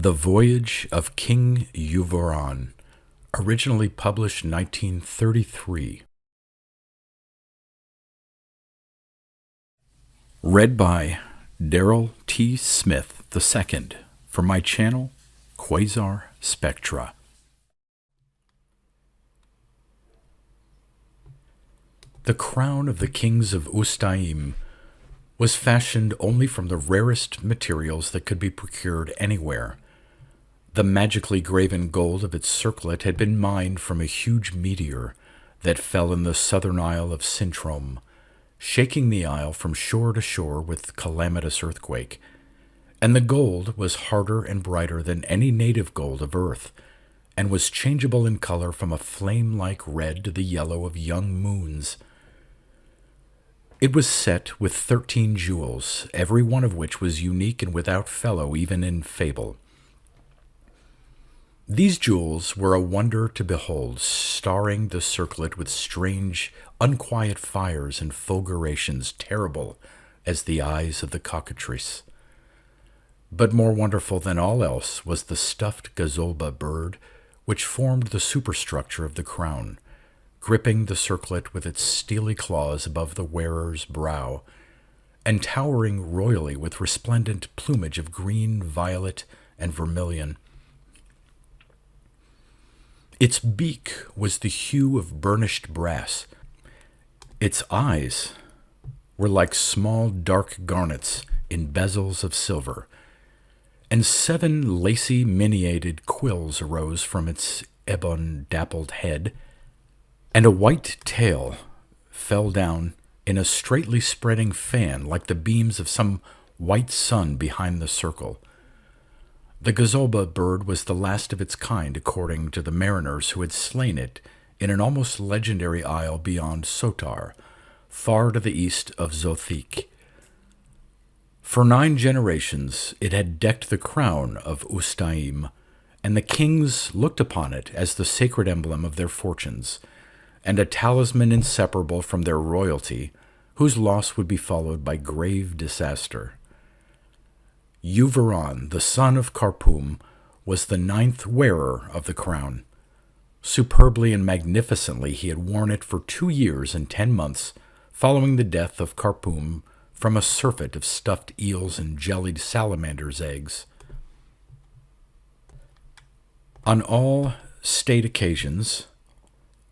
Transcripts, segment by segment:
The Voyage of King EUVORAN, originally published 1933. Read by Darrell T. Smith II for my channel, Quasar Spectra. The crown of the kings of Ustaim was fashioned only from the rarest materials that could be procured anywhere. The magically graven gold of its circlet had been mined from a huge meteor that fell in the southern isle of Sintrom, shaking the isle from shore to shore with calamitous earthquake. And the gold was harder and brighter than any native gold of Earth, and was changeable in color from a flame-like red to the yellow of young moons. It was set with 13 jewels, every one of which was unique and without fellow even in fable. These jewels were a wonder to behold, starring the circlet with strange, unquiet fires and fulgurations terrible as the eyes of the cockatrice. But more wonderful than all else was the stuffed gazolba bird, which formed the superstructure of the crown, gripping the circlet with its steely claws above the wearer's brow, and towering royally with resplendent plumage of green, violet, and vermilion. Its beak was the hue of burnished brass. Its eyes were like small dark garnets in bezels of silver, and 7 lacy miniated quills arose from its ebon-dappled head, and a white tail fell down in a straightly spreading fan like the beams of some white sun behind the circle. The gazolba bird was the last of its kind, according to the mariners who had slain it in an almost legendary isle beyond Sotar, far to the east of Zothik. For 9 generations it had decked the crown of Ustaim, and the kings looked upon it as the sacred emblem of their fortunes, and a talisman inseparable from their royalty, whose loss would be followed by grave disaster. EUVORAN, the son of Karpum, was the 9th wearer of the crown. Superbly and magnificently he had worn it for 2 years and 10 months, following the death of Karpum from a surfeit of stuffed eels and jellied salamanders' eggs. On all state occasions,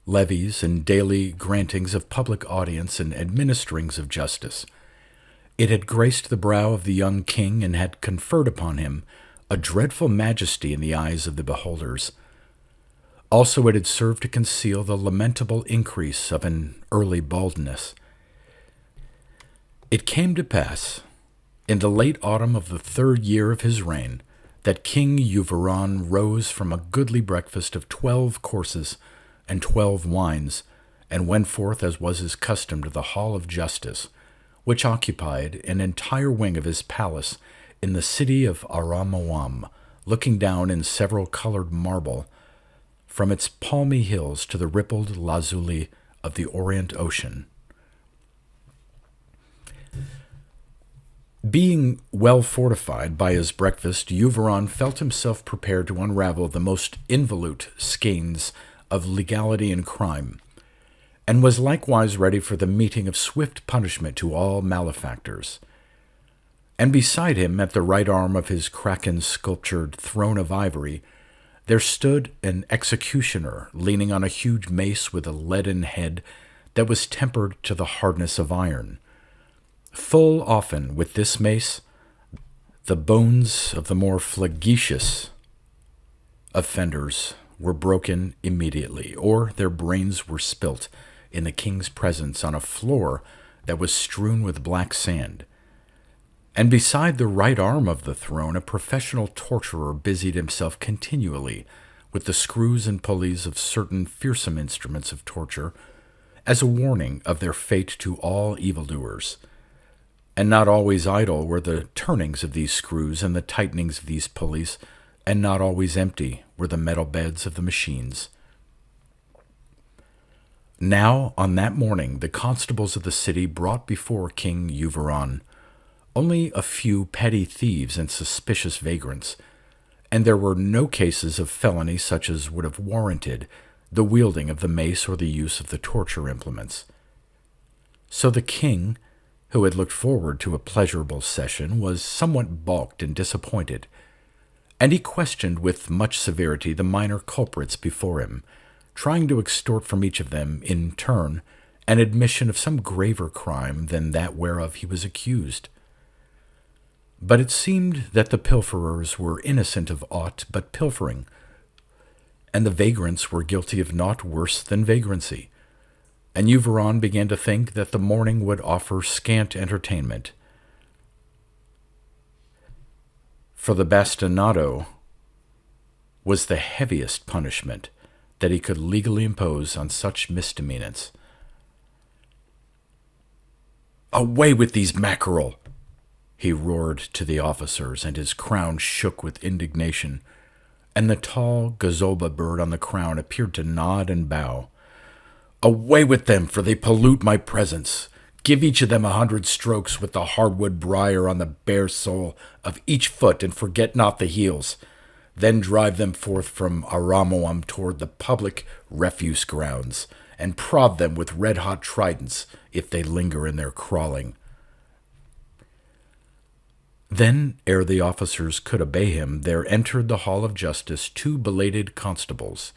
levees and daily grantings of public audience and administerings of justice, it had graced the brow of the young king and had conferred upon him a dreadful majesty in the eyes of the beholders. Also it had served to conceal the lamentable increase of an early baldness. It came to pass, in the late autumn of the 3rd year of his reign, that King EUVORAN rose from a goodly breakfast of 12 courses and 12 wines, and went forth as was his custom to the Hall of Justice, which occupied an entire wing of his palace in the city of Aramawam, looking down in several colored marble from its palmy hills to the rippled lazuli of the Orient Ocean. Being well fortified by his breakfast, EUVORAN felt himself prepared to unravel the most involute skeins of legality and crime, and was likewise ready for the meeting of swift punishment to all malefactors. And beside him, at the right arm of his kraken-sculptured throne of ivory, there stood an executioner leaning on a huge mace with a leaden head that was tempered to the hardness of iron. Full often with this mace, the bones of the more flagitious offenders were broken immediately, or their brains were spilt in the king's presence on a floor that was strewn with black sand. And beside the right arm of the throne, a professional torturer busied himself continually with the screws and pulleys of certain fearsome instruments of torture, as a warning of their fate to all evildoers. And not always idle were the turnings of these screws and the tightenings of these pulleys, and not always empty were the metal beds of the machines. Now, on that morning, the constables of the city brought before King EUVORAN only a few petty thieves and suspicious vagrants, and there were no cases of felony such as would have warranted the wielding of the mace or the use of the torture implements. So the king, who had looked forward to a pleasurable session, was somewhat balked and disappointed, and he questioned with much severity the minor culprits before him, trying to extort from each of them, in turn, an admission of some graver crime than that whereof he was accused. But it seemed that the pilferers were innocent of aught but pilfering, and the vagrants were guilty of naught worse than vagrancy, and EUVORAN began to think that the morning would offer scant entertainment. For the bastinado was the heaviest punishment that he could legally impose on such misdemeanants. "Away with these mackerel!" he roared to the officers, and his crown shook with indignation, and the tall gazzoba bird on the crown appeared to nod and bow. "Away with them, for they pollute my presence. Give each of them 100 strokes with the hardwood briar on the bare sole of each foot, and forget not the heels. Then drive them forth from Aramoam toward the public refuse grounds, and prod them with red-hot tridents if they linger in their crawling." Then, ere the officers could obey him, there entered the hall of justice 2 belated constables,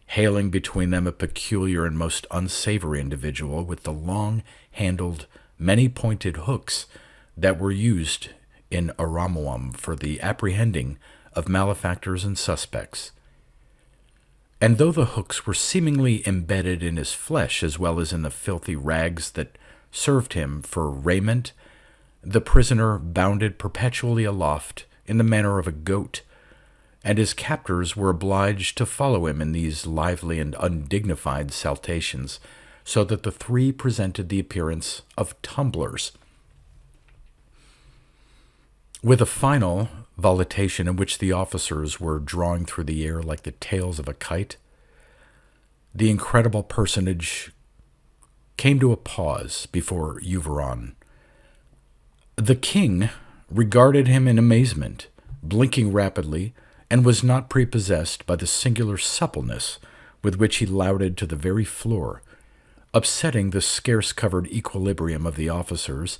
hailing between them a peculiar and most unsavory individual with the long-handled, many-pointed hooks that were used in Aramoam for the apprehending of malefactors and suspects. And though the hooks were seemingly embedded in his flesh as well as in the filthy rags that served him for raiment, the prisoner bounded perpetually aloft in the manner of a goat, and his captors were obliged to follow him in these lively and undignified saltations, so that the 3 presented the appearance of tumblers. With a final volutation in which the officers were drawing through the air like the tails of a kite, the incredible personage came to a pause before EUVORAN. The king regarded him in amazement, blinking rapidly, and was not prepossessed by the singular suppleness with which he louted to the very floor, upsetting the scarce-covered equilibrium of the officers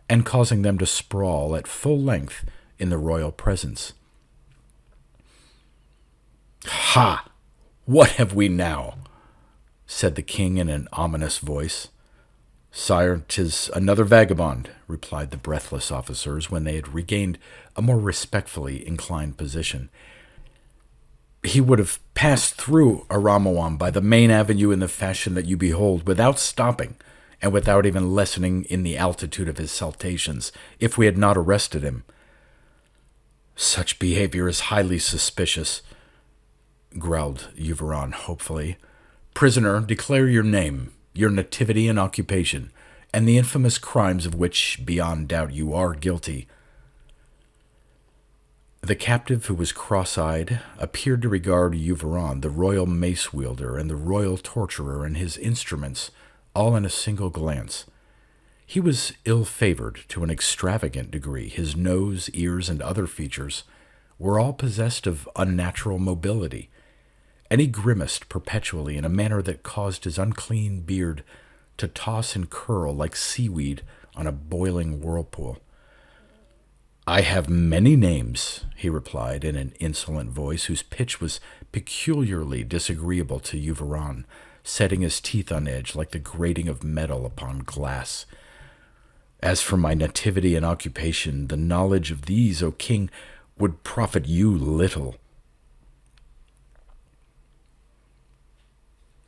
and causing them to sprawl at full length in the royal presence. "Ha! What have we now?" said the king in an ominous voice. "Sire, 'tis another vagabond," replied the breathless officers when they had regained a more respectfully inclined position. "He would have passed through Aramoam by the main avenue in the fashion that you behold, without stopping, and without even lessening in the altitude of his saltations, if we had not arrested him." "Such behavior is highly suspicious," growled EUVORAN hopefully. "Prisoner, declare your name, your nativity and occupation, and the infamous crimes of which, beyond doubt, you are guilty." The captive, who was cross-eyed, appeared to regard EUVORAN, the royal mace-wielder, and the royal torturer, and his instruments, all in a single glance. He was ill-favored to an extravagant degree. His nose, ears, and other features were all possessed of unnatural mobility, and he grimaced perpetually in a manner that caused his unclean beard to toss and curl like seaweed on a boiling whirlpool. "I have many names," he replied in an insolent voice whose pitch was peculiarly disagreeable to EUVORAN, setting his teeth on edge like the grating of metal upon glass. "As for my nativity and occupation, the knowledge of these, O king, would profit you little."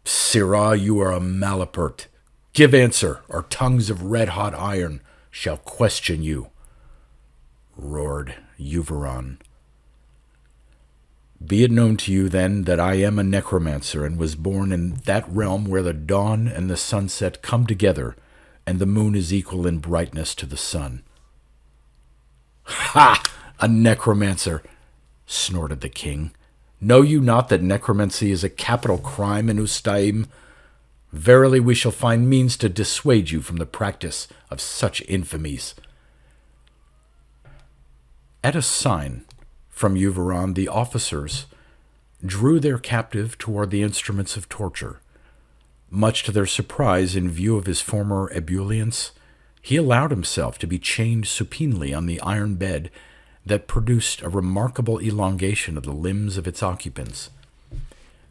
"Sirrah, you are a malapert. Give answer, or tongues of red-hot iron shall question you," roared EUVORAN. "Be it known to you, then, that I am a necromancer, and was born in that realm where the dawn and the sunset come together, and the moon is equal in brightness to the sun." "Ha! A necromancer!" snorted the king. "Know you not that necromancy is a capital crime in Ustaim? Verily we shall find means to dissuade you from the practice of such infamies." At a sign From EUVORAN, the officers drew their captive toward the instruments of torture. Much to their surprise, in view of his former ebullience, he allowed himself to be chained supinely on the iron bed that produced a remarkable elongation of the limbs of its occupants.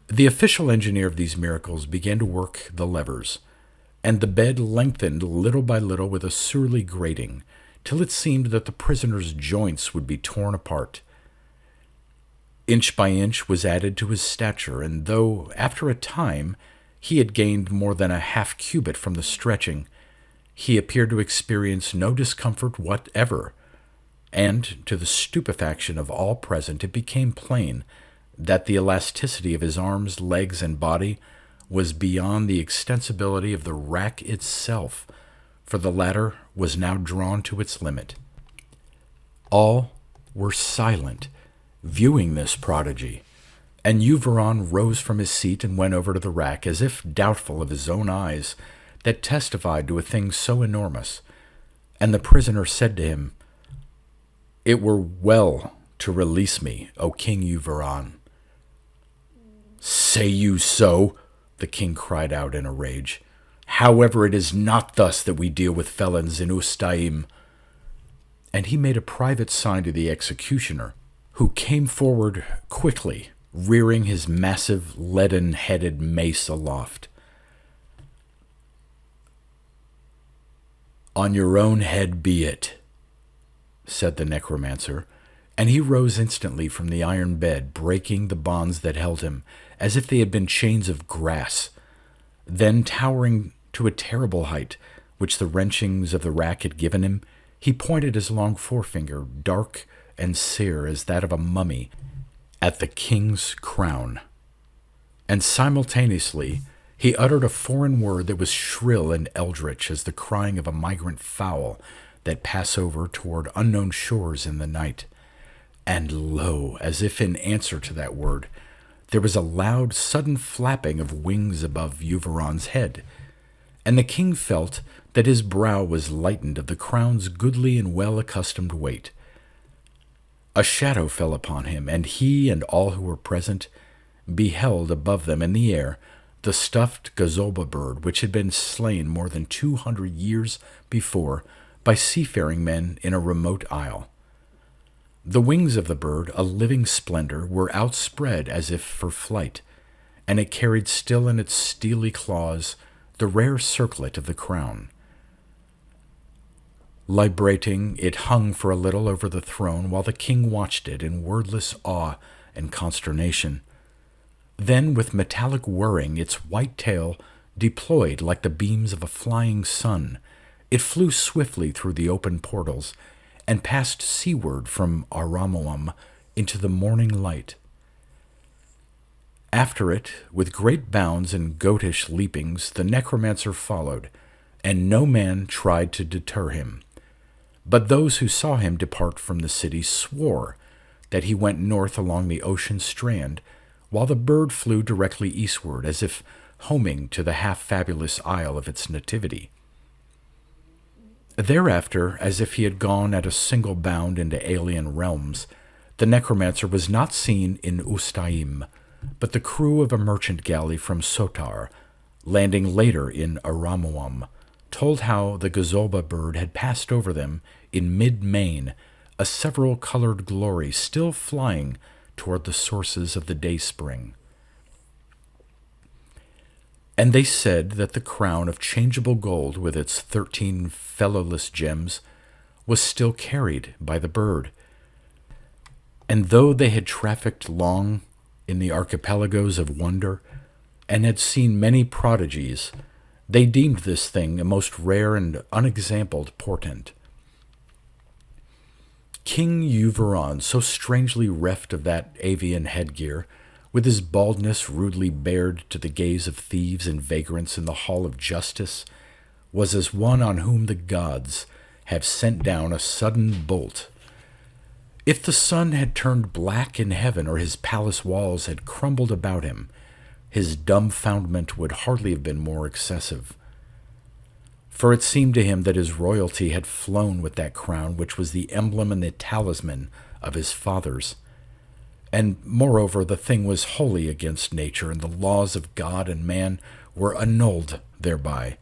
The official engineer of these miracles began to work the levers, and the bed lengthened little by little with a surly grating, till it seemed that the prisoner's joints would be torn apart. Inch by inch was added to his stature, and though, after a time, he had gained more than a half cubit from the stretching, he appeared to experience no discomfort whatever, and, to the stupefaction of all present, it became plain that the elasticity of his arms, legs, and body was beyond the extensibility of the rack itself, for the latter was now drawn to its limit. All were silent, viewing this prodigy, and EUVORAN rose from his seat and went over to the rack, as if doubtful of his own eyes that testified to a thing so enormous. And the prisoner said to him, "It were well to release me, O King EUVORAN." "Say you so?" the king cried out in a rage. "However, it is not thus that we deal with felons in Ustaim." And he made a private sign to the executioner, who came forward quickly, rearing his massive, leaden-headed mace aloft. "On your own head be it," said the necromancer, and he rose instantly from the iron bed, breaking the bonds that held him, as if they had been chains of grass. Then, towering to a terrible height, which the wrenchings of the rack had given him, he pointed his long forefinger, dark and sere as that of a mummy, at the king's crown. And simultaneously he uttered a foreign word that was shrill and eldritch as the crying of a migrant fowl that pass over toward unknown shores in the night. And lo, as if in answer to that word, there was a loud, sudden flapping of wings above EUVORAN's head, and the king felt that his brow was lightened of the crown's goodly and well-accustomed weight. A shadow fell upon him, and he and all who were present beheld above them in the air the stuffed gazzoba bird which had been slain more than 200 years before by seafaring men in a remote isle. The wings of the bird, a living splendor, were outspread as if for flight, and it carried still in its steely claws the rare circlet of the crown. Librating, it hung for a little over the throne while the king watched it in wordless awe and consternation. Then, with metallic whirring, its white tail deployed like the beams of a flying sun, it flew swiftly through the open portals and passed seaward from Aramoam into the morning light. After it, with great bounds and goatish leapings, the necromancer followed, and no man tried to deter him. But those who saw him depart from the city swore that he went north along the ocean strand, while the bird flew directly eastward, as if homing to the half-fabulous isle of its nativity. Thereafter, as if he had gone at a single bound into alien realms, the necromancer was not seen in Ustaim, but the crew of a merchant galley from Sotar, landing later in Aramoam, told how the gazzoba bird had passed over them in mid-main, a several-colored glory still flying toward the sources of the dayspring. And they said that the crown of changeable gold with its 13 fellowless gems was still carried by the bird. And though they had trafficked long in the archipelagos of wonder and had seen many prodigies, they deemed this thing a most rare and unexampled portent. King EUVORAN, so strangely reft of that avian headgear, with his baldness rudely bared to the gaze of thieves and vagrants in the hall of justice, was as one on whom the gods have sent down a sudden bolt. If the sun had turned black in heaven, or his palace walls had crumbled about him, his dumbfoundment would hardly have been more excessive. For it seemed to him that his royalty had flown with that crown which was the emblem and the talisman of his fathers, And moreover, the thing was wholly against nature, and the laws of God and man were annulled thereby,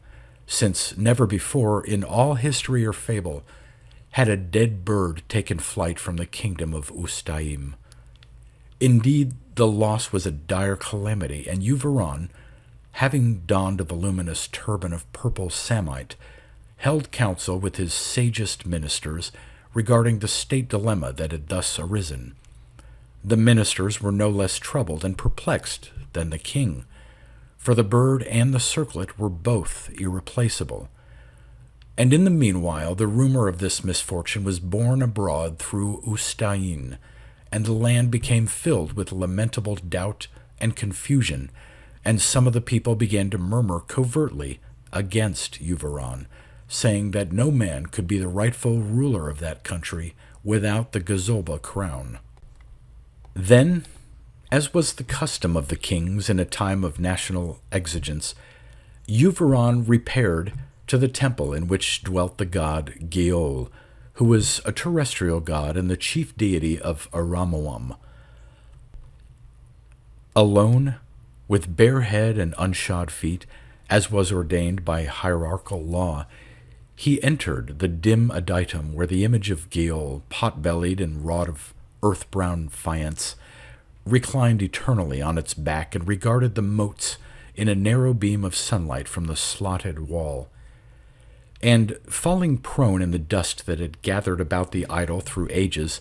since never before in all history or fable had a dead bird taken flight from the kingdom of Ustaim. Indeed, the loss was a dire calamity, and EUVORAN, having donned a voluminous turban of purple samite, held council with his sagest ministers regarding the state dilemma that had thus arisen. The ministers were no less troubled and perplexed than the king, for the bird and the circlet were both irreplaceable. And in the meanwhile the rumor of this misfortune was borne abroad through Ustaim, and the land became filled with lamentable doubt and confusion, and some of the people began to murmur covertly against EUVORAN, saying that no man could be the rightful ruler of that country without the Gazolba crown. Then, as was the custom of the kings in a time of national exigence, EUVORAN repaired to the temple in which dwelt the god Geol, who was a terrestrial god and the chief deity of Aramuam. Alone, with bare head and unshod feet, as was ordained by hierarchical law, he entered the dim adytum where the image of Geol, pot-bellied and wrought of earth-brown faience, reclined eternally on its back and regarded the motes in a narrow beam of sunlight from the slotted wall. And, falling prone in the dust that had gathered about the idol through ages,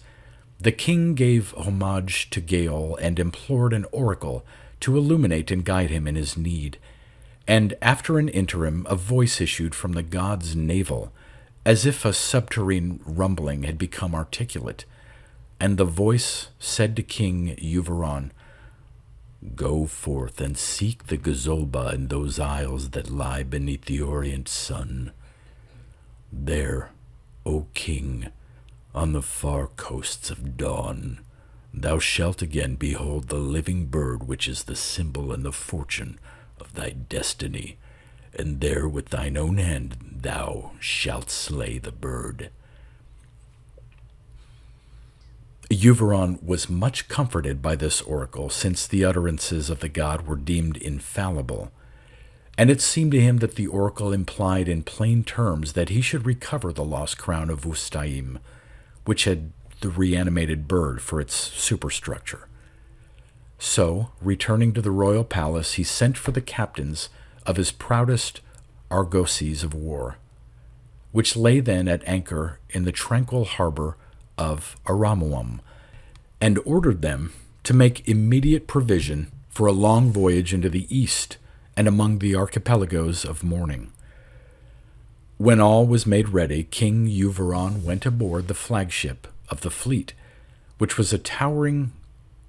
the king gave homage to Geol and implored an oracle to illuminate and guide him in his need. And after an interim, a voice issued from the god's navel, as if a subterranean rumbling had become articulate. And the voice said to King EUVORAN, "Go forth and seek the Gazolba in those isles that lie beneath the orient sun. There, O king, on the far coasts of dawn, thou shalt again behold the living bird which is the symbol and the fortune of thy destiny, and there with thine own hand thou shalt slay the bird." EUVORAN was much comforted by this oracle, since the utterances of the god were deemed infallible, and it seemed to him that the oracle implied in plain terms that he should recover the lost crown of Ustaim, which had the reanimated bird for its superstructure. So, returning to the royal palace, he sent for the captains of his proudest argosies of war, which lay then at anchor in the tranquil harbor of Aramuam, and ordered them to make immediate provision for a long voyage into the east and among the archipelagos of morning. When all was made ready, King EUVORAN went aboard the flagship of the fleet, which was a towering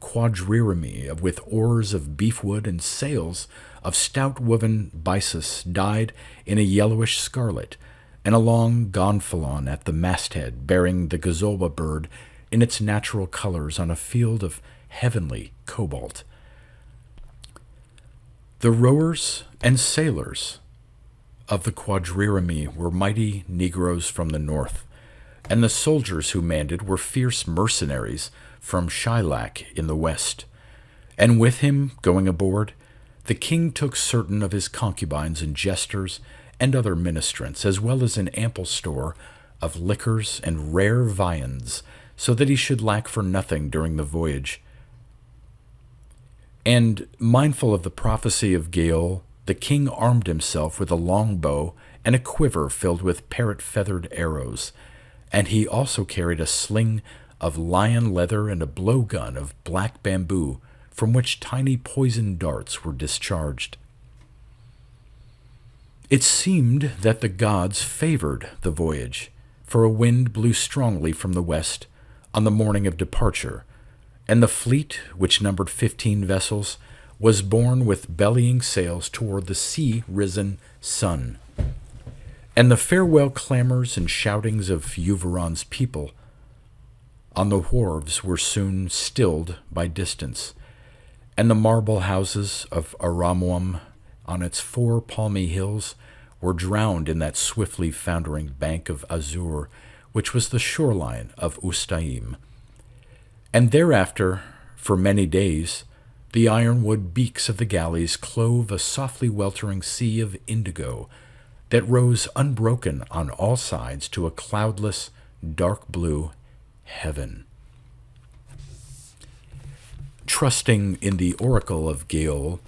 quadrireme with oars of beefwood and sails of stout woven byssus dyed in a yellowish scarlet, and a long gonfalon at the masthead bearing the Gazolba bird in its natural colors on a field of heavenly cobalt. The rowers and sailors of the quadrireme were mighty Negroes from the north, and the soldiers who manned it were fierce mercenaries from Shylac in the west. And with him, going aboard, the king took certain of his concubines and jesters and other ministrants, as well as an ample store of liquors and rare viands, so that he should lack for nothing during the voyage. And, mindful of the prophecy of Geol, the king armed himself with a long bow and a quiver filled with parrot-feathered arrows, and he also carried a sling of lion leather and a blowgun of black bamboo, from which tiny poisoned darts were discharged. It seemed that the gods favored the voyage, for a wind blew strongly from the west on the morning of departure, and the fleet, which numbered 15 vessels, was borne with bellying sails toward the sea-risen sun. And the farewell clamors and shoutings of EUVORAN's people on the wharves were soon stilled by distance, and the marble houses of Aramuam on its 4 palmy hills were drowned in that swiftly foundering bank of azure which was the shoreline of Ustaim. And thereafter, For many days, the ironwood beaks of the galleys clove a softly weltering sea of indigo that rose unbroken on all sides to a cloudless, dark blue heaven. Trusting in the oracle of Geol,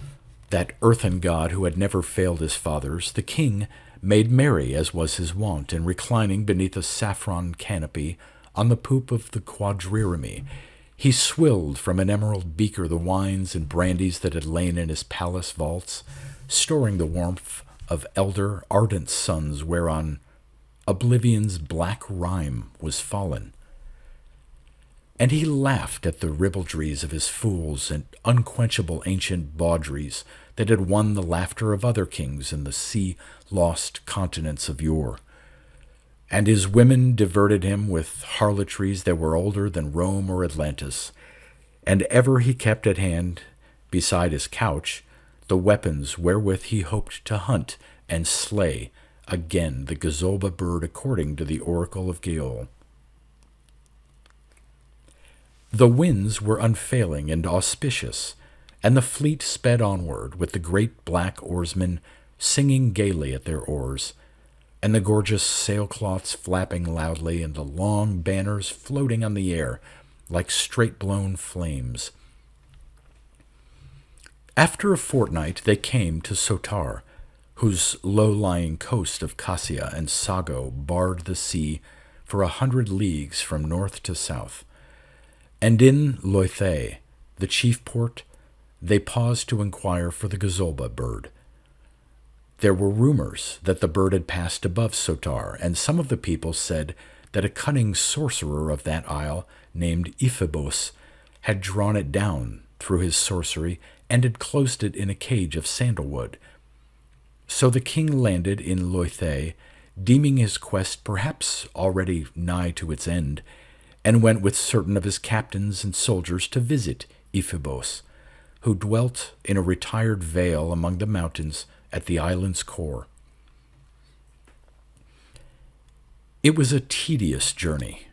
that earthen god who had never failed his fathers, the king made merry as was his wont, and reclining beneath a saffron canopy on the poop of the quadrireme, he swilled from an emerald beaker the wines and brandies that had lain in his palace vaults, storing the warmth of elder, ardent suns whereon oblivion's black rime was fallen. And he laughed at the ribaldries of his fools and unquenchable ancient bawdries that had won the laughter of other kings in the sea-lost continents of yore. And his women diverted him with harlotries that were older than Rome or Atlantis, and ever he kept at hand, beside his couch, the weapons wherewith he hoped to hunt and slay again the gazolba bird according to the oracle of Geol. The winds were unfailing and auspicious, and the fleet sped onward with the great black oarsmen singing gaily at their oars, and the gorgeous sailcloths flapping loudly, and the long banners floating on the air like straight-blown flames. After a fortnight they came to Sotar, whose low-lying coast of Cassia and Sago barred the sea for 100 leagues from north to south. And in Loithe, the chief port, they paused to inquire for the gazolba bird. There were rumors that the bird had passed above Sotar, and some of the people said that a cunning sorcerer of that isle, named Ephebos, had drawn it down through his sorcery and had closed it in a cage of sandalwood. So the king landed in Loithe, deeming his quest perhaps already nigh to its end, and went with certain of his captains and soldiers to visit Ephebos, who dwelt in a retired vale among the mountains at the island's core. It was a tedious journey,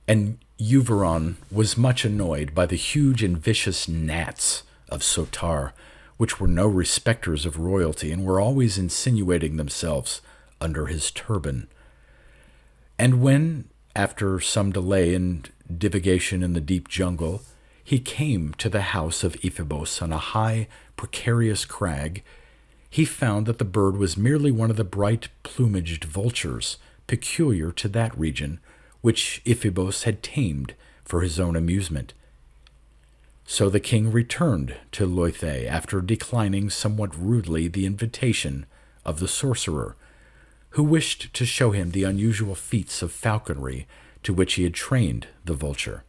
and EUVORAN was much annoyed by the huge and vicious gnats of Sotar, which were no respecters of royalty and were always insinuating themselves under his turban. And when, after some delay and divagation in the deep jungle, he came to the house of Ephebos on a high, precarious crag, he found that the bird was merely one of the bright-plumaged vultures peculiar to that region, which Ephebos had tamed for his own amusement. So the king returned to Loithe after declining somewhat rudely the invitation of the sorcerer, who wished to show him the unusual feats of falconry to which he had trained the vulture.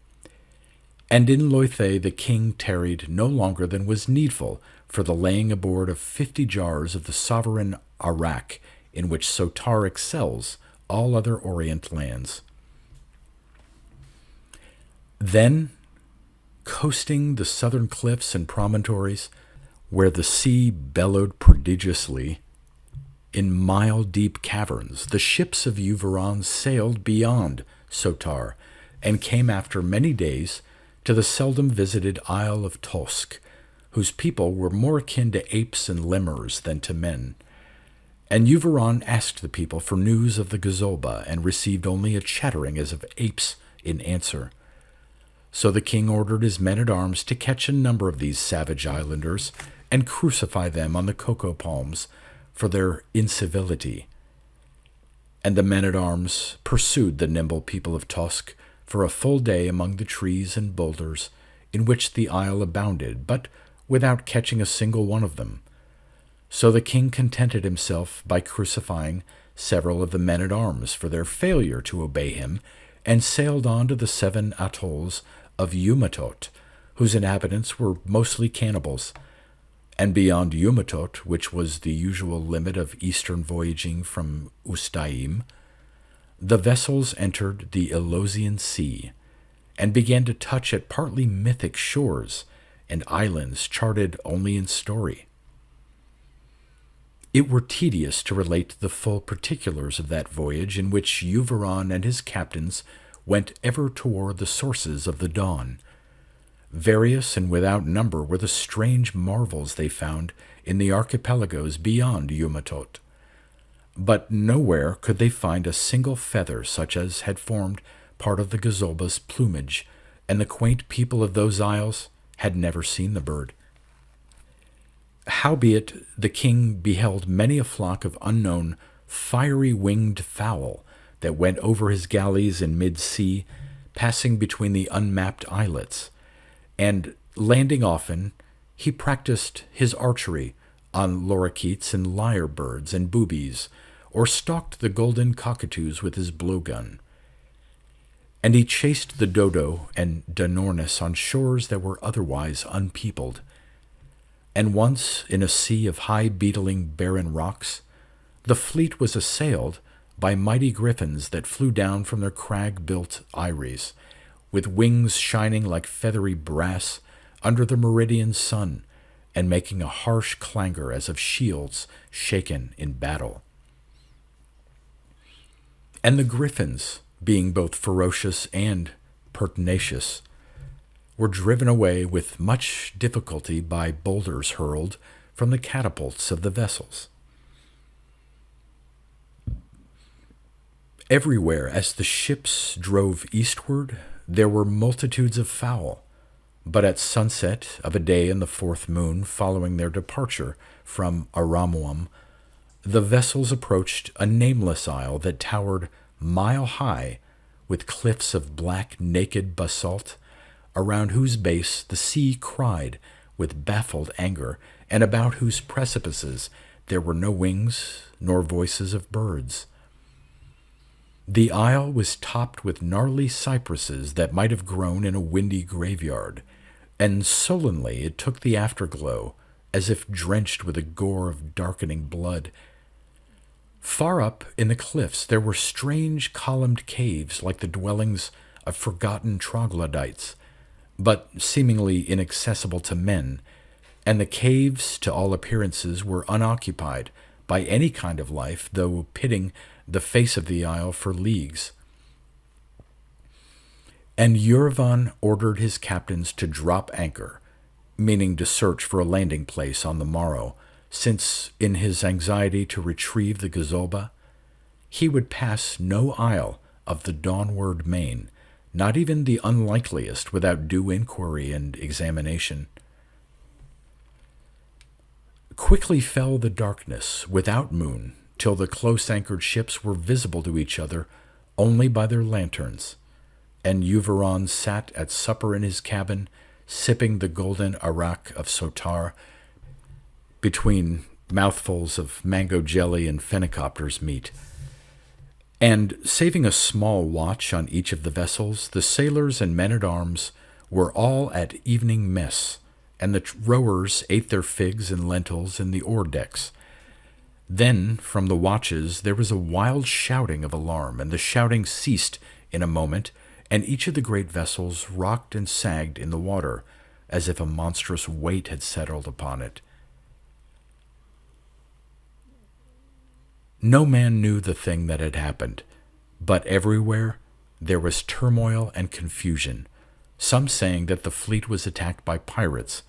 And in Loithe the king tarried no longer than was needful for the laying aboard of 50 jars of the sovereign arrack, in which Sotar excels all other Orient lands. Then, coasting the southern cliffs and promontories, where the sea bellowed prodigiously, in mile-deep caverns, the ships of EUVORAN sailed beyond Sotar, and came after many days to the seldom-visited Isle of Tosk, whose people were more akin to apes and lemurs than to men. And EUVORAN asked the people for news of the gazolba, and received only a chattering as of apes in answer. So the king ordered his men-at-arms to catch a number of these savage islanders, and crucify them on the cocoa palms for their incivility. And the men-at-arms pursued the nimble people of Tosk for a full day among the trees and boulders in which the isle abounded, but without catching a single one of them. So the king contented himself by crucifying several of the men-at-arms for their failure to obey him, and sailed on to the 7 atolls of Umatot, whose inhabitants were mostly cannibals. And beyond Umatot, which was the usual limit of eastern voyaging from Ustaim, the vessels entered the Elosian Sea, and began to touch at partly mythic shores and islands charted only in story. It were tedious to relate the full particulars of that voyage, in which EUVORAN and his captains went ever toward the sources of the dawn. Various and without number were the strange marvels they found in the archipelagos beyond Yumatot. But nowhere could they find a single feather such as had formed part of the gazolba's plumage, and the quaint people of those isles had never seen the bird. Howbeit the king beheld many a flock of unknown fiery-winged fowl that went over his galleys in mid-sea, passing between the unmapped islets, and, landing often, he practiced his archery on lorikeets and lyrebirds and boobies, or stalked the golden cockatoos with his blowgun. And he chased the dodo and dinornis on shores that were otherwise unpeopled. And once, in a sea of high beetling barren rocks, the fleet was assailed by mighty griffins that flew down from their crag-built eyries, with wings shining like feathery brass under the meridian sun, and making a harsh clangor as of shields shaken in battle. And the griffins, being both ferocious and pertinacious, were driven away with much difficulty by boulders hurled from the catapults of the vessels. Everywhere, as the ships drove eastward, there were multitudes of fowl, but at sunset of a day in the fourth moon following their departure from Aramuam, the vessels approached a nameless isle that towered mile high, with cliffs of black naked basalt, around whose base the sea cried with baffled anger, and about whose precipices there were no wings nor voices of birds. The isle was topped with gnarly cypresses that might have grown in a windy graveyard, and sullenly it took the afterglow, as if drenched with a gore of darkening blood. Far up in the cliffs there were strange columned caves like the dwellings of forgotten troglodytes, but seemingly inaccessible to men, and the caves, to all appearances, were unoccupied by any kind of life, though pitting the face of the isle for leagues. And EUVORAN ordered his captains to drop anchor, meaning to search for a landing place on the morrow, since, in his anxiety to retrieve the gazolba, he would pass no isle of the dawnward main, not even the unlikeliest, without due inquiry and examination. Quickly fell the darkness, without moon, till the close-anchored ships were visible to each other only by their lanterns, and EUVORAN sat at supper in his cabin, sipping the golden arak of Sotar, between mouthfuls of mango jelly and phenicopter's meat. And, saving a small watch on each of the vessels, the sailors and men-at-arms were all at evening mess, and the rowers ate their figs and lentils in the oar-decks. Then, from the watches, there was a wild shouting of alarm, and the shouting ceased in a moment, and each of the great vessels rocked and sagged in the water, as if a monstrous weight had settled upon it. No man knew the thing that had happened, but everywhere there was turmoil and confusion, some saying that the fleet was attacked by pirates.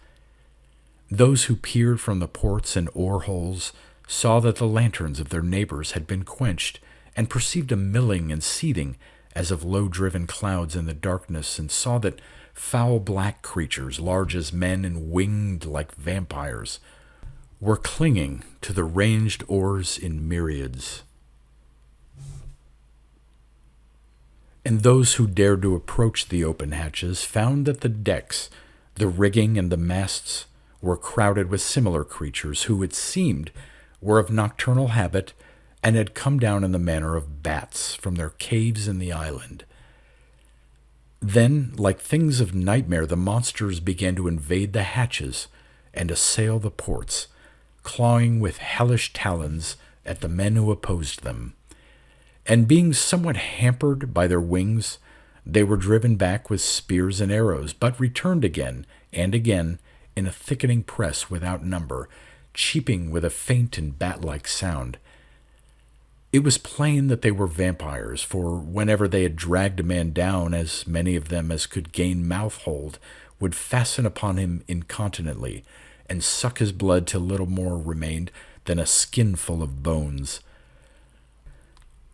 Those who peered from the ports and oar-holes saw that the lanterns of their neighbors had been quenched, and perceived a milling and seething as of low-driven clouds in the darkness, and saw that foul black creatures, large as men and winged like vampires, were clinging to the ranged oars in myriads. And those who dared to approach the open hatches found that the decks, the rigging, and the masts were crowded with similar creatures who, it seemed, were of nocturnal habit and had come down in the manner of bats from their caves in the island. Then, like things of nightmare, the monsters began to invade the hatches and assail the ports, clawing with hellish talons at the men who opposed them. And being somewhat hampered by their wings, they were driven back with spears and arrows, but returned again and again in a thickening press without number, cheeping with a faint and bat-like sound. It was plain that they were vampires, for whenever they had dragged a man down, as many of them as could gain mouth-hold would fasten upon him incontinently, and suck his blood till little more remained than a skinful of bones.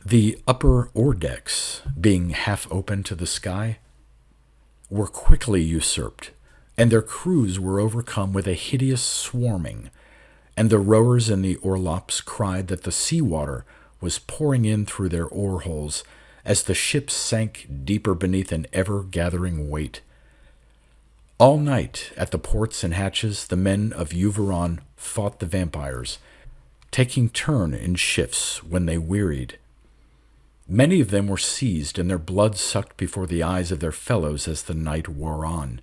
The upper ore decks, being half open to the sky, were quickly usurped, and their crews were overcome with a hideous swarming, and the rowers in the orlops cried that the sea water was pouring in through their oar holes as the ships sank deeper beneath an ever-gathering weight. All night at the ports and hatches the men of EUVORAN fought the vampires, taking turn in shifts when they wearied. Many of them were seized and their blood sucked before the eyes of their fellows as the night wore on.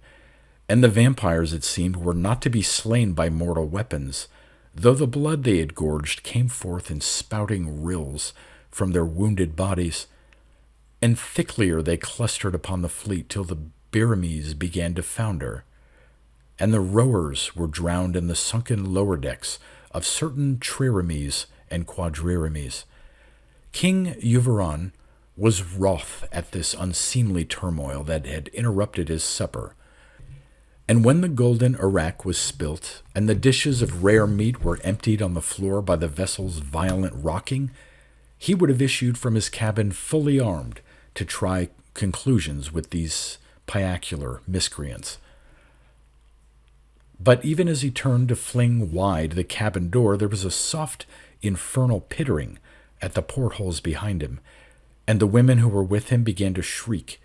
And the vampires, it seemed, were not to be slain by mortal weapons, though the blood they had gorged came forth in spouting rills from their wounded bodies, and thicklier they clustered upon the fleet till the Pyramies began to founder, and the rowers were drowned in the sunken lower decks of certain triremes and quadriremes. King EUVORAN was wroth at this unseemly turmoil that had interrupted his supper, and when the golden arrack was spilt, and the dishes of rare meat were emptied on the floor by the vessel's violent rocking, he would have issued from his cabin fully armed to try conclusions with these piacular miscreants. But even as he turned to fling wide the cabin door, there was a soft, infernal pittering at the portholes behind him, and the women who were with him began to shriek,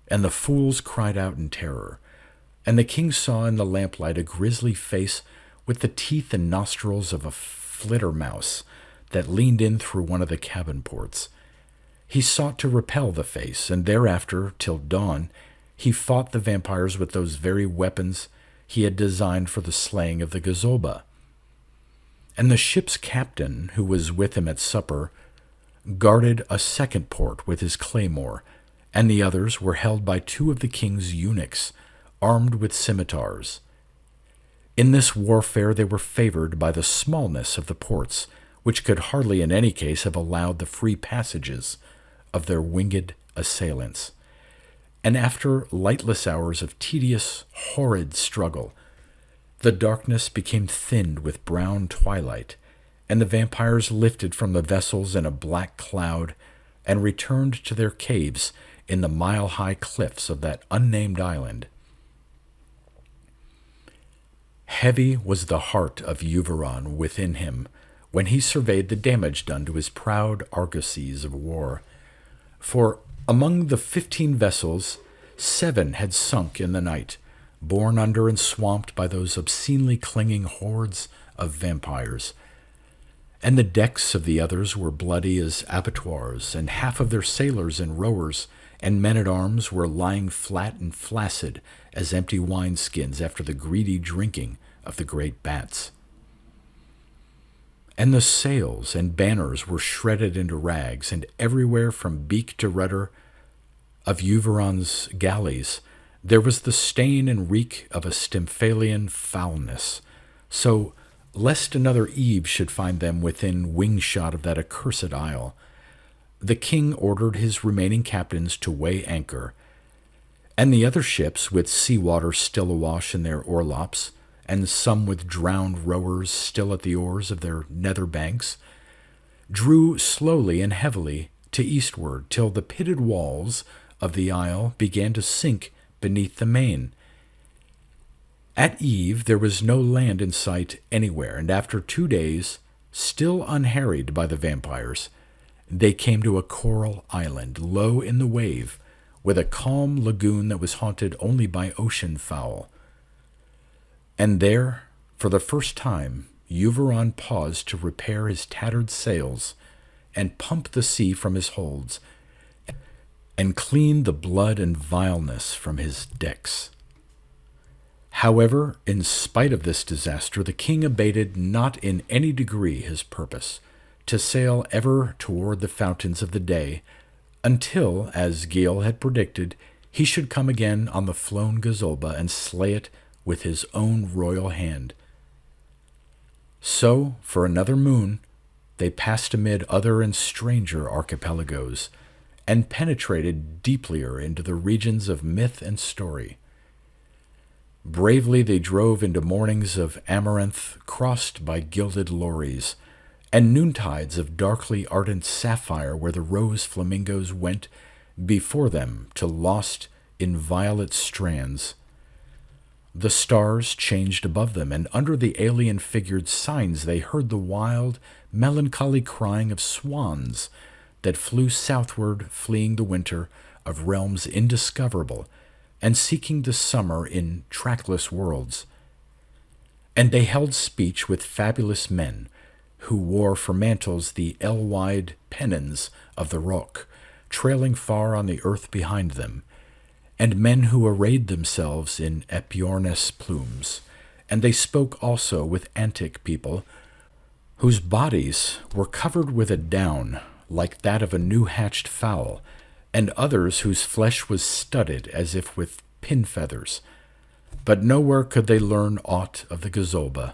and the fools cried out in terror. And the king saw in the lamplight a grisly face with the teeth and nostrils of a flittermouse that leaned in through one of the cabin ports. He sought to repel the face, and thereafter, till dawn, he fought the vampires with those very weapons he had designed for the slaying of the Gazolba. And the ship's captain, who was with him at supper, guarded a second port with his claymore, and the others were held by two of the king's eunuchs, armed with scimitars. In this warfare they were favored by the smallness of the ports, which could hardly in any case have allowed the free passages of their winged assailants. And after lightless hours of tedious, horrid struggle, the darkness became thinned with brown twilight, and the vampires lifted from the vessels in a black cloud and returned to their caves in the mile-high cliffs of that unnamed island. Heavy was the heart of EUVORAN within him when he surveyed the damage done to his proud argosies of war. For among the 15 vessels, 7 had sunk in the night, borne under and swamped by those obscenely clinging hordes of vampires. And the decks of the others were bloody as abattoirs, and half of their sailors and rowers and men-at-arms were lying flat and flaccid as empty wineskins after the greedy drinking of the great bats. And the sails and banners were shredded into rags, and everywhere from beak to rudder of EUVORAN's galleys there was the stain and reek of a Stymphalian foulness, so lest another Eve should find them within wing-shot of that accursed isle, the king ordered his remaining captains to weigh anchor, and the other ships, with sea-water still awash in their orlops, and some with drowned rowers still at the oars of their nether banks, drew slowly and heavily to eastward till the pitted walls of the isle began to sink beneath the main. At eve there was no land in sight anywhere, and after 2 days, still unharried by the vampires, they came to a coral island, low in the wave, with a calm lagoon that was haunted only by ocean fowl. And there, for the first time, EUVORAN paused to repair his tattered sails and pump the sea from his holds and clean the blood and vileness from his decks. However, in spite of this disaster, the king abated not in any degree his purpose to sail ever toward the fountains of the day, until, as Gale had predicted, he should come again on the flown Gazolba and slay it with his own royal hand. So, for another moon, they passed amid other and stranger archipelagos, and penetrated deeplier into the regions of myth and story. Bravely they drove into mornings of amaranth crossed by gilded lorries, and noontides of darkly ardent sapphire where the rose flamingos went before them to lost in violet strands. The stars changed above them, and under the alien-figured signs they heard the wild, melancholy crying of swans that flew southward, fleeing the winter of realms indiscoverable, and seeking the summer in trackless worlds. And they held speech with fabulous men, who wore for mantles the ell-wide pennons of the roc, trailing far on the earth behind them, and men who arrayed themselves in epiornous plumes. And they spoke also with antic people, whose bodies were covered with a down like that of a new-hatched fowl, and others whose flesh was studded as if with pin feathers. But nowhere could they learn aught of the gazolba.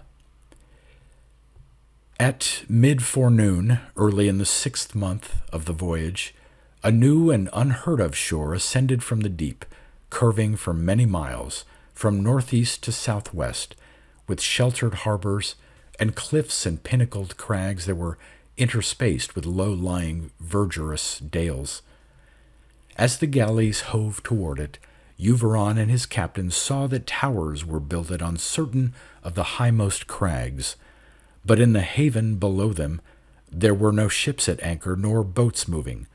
At mid-forenoon, early in the 6th month of the voyage, a new and unheard-of shore ascended from the deep, curving for many miles, from northeast to southwest, with sheltered harbors and cliffs and pinnacled crags that were interspaced with low-lying verdurous dales. As the galleys hove toward it, EUVORAN and his captain saw that towers were builded on certain of the highmost crags, but in the haven below them there were no ships at anchor nor boats moving,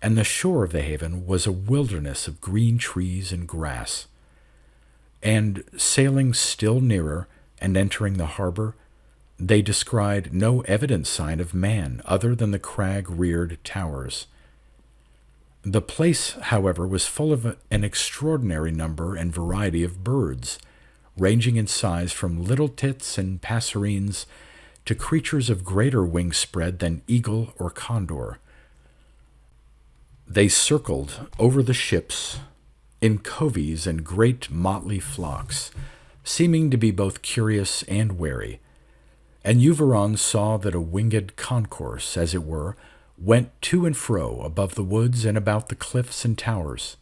and the shore of the haven was a wilderness of green trees and grass. And sailing still nearer and entering the harbor, they descried no evident sign of man other than the crag-reared towers. The place, however, was full of an extraordinary number and variety of birds, ranging in size from little tits and passerines to creatures of greater wing spread than eagle or condor. They circled over the ships in coveys and great motley flocks, seeming to be both curious and wary, and EUVORAN saw that a winged concourse, as it were, went to and fro above the woods and about the cliffs and towers.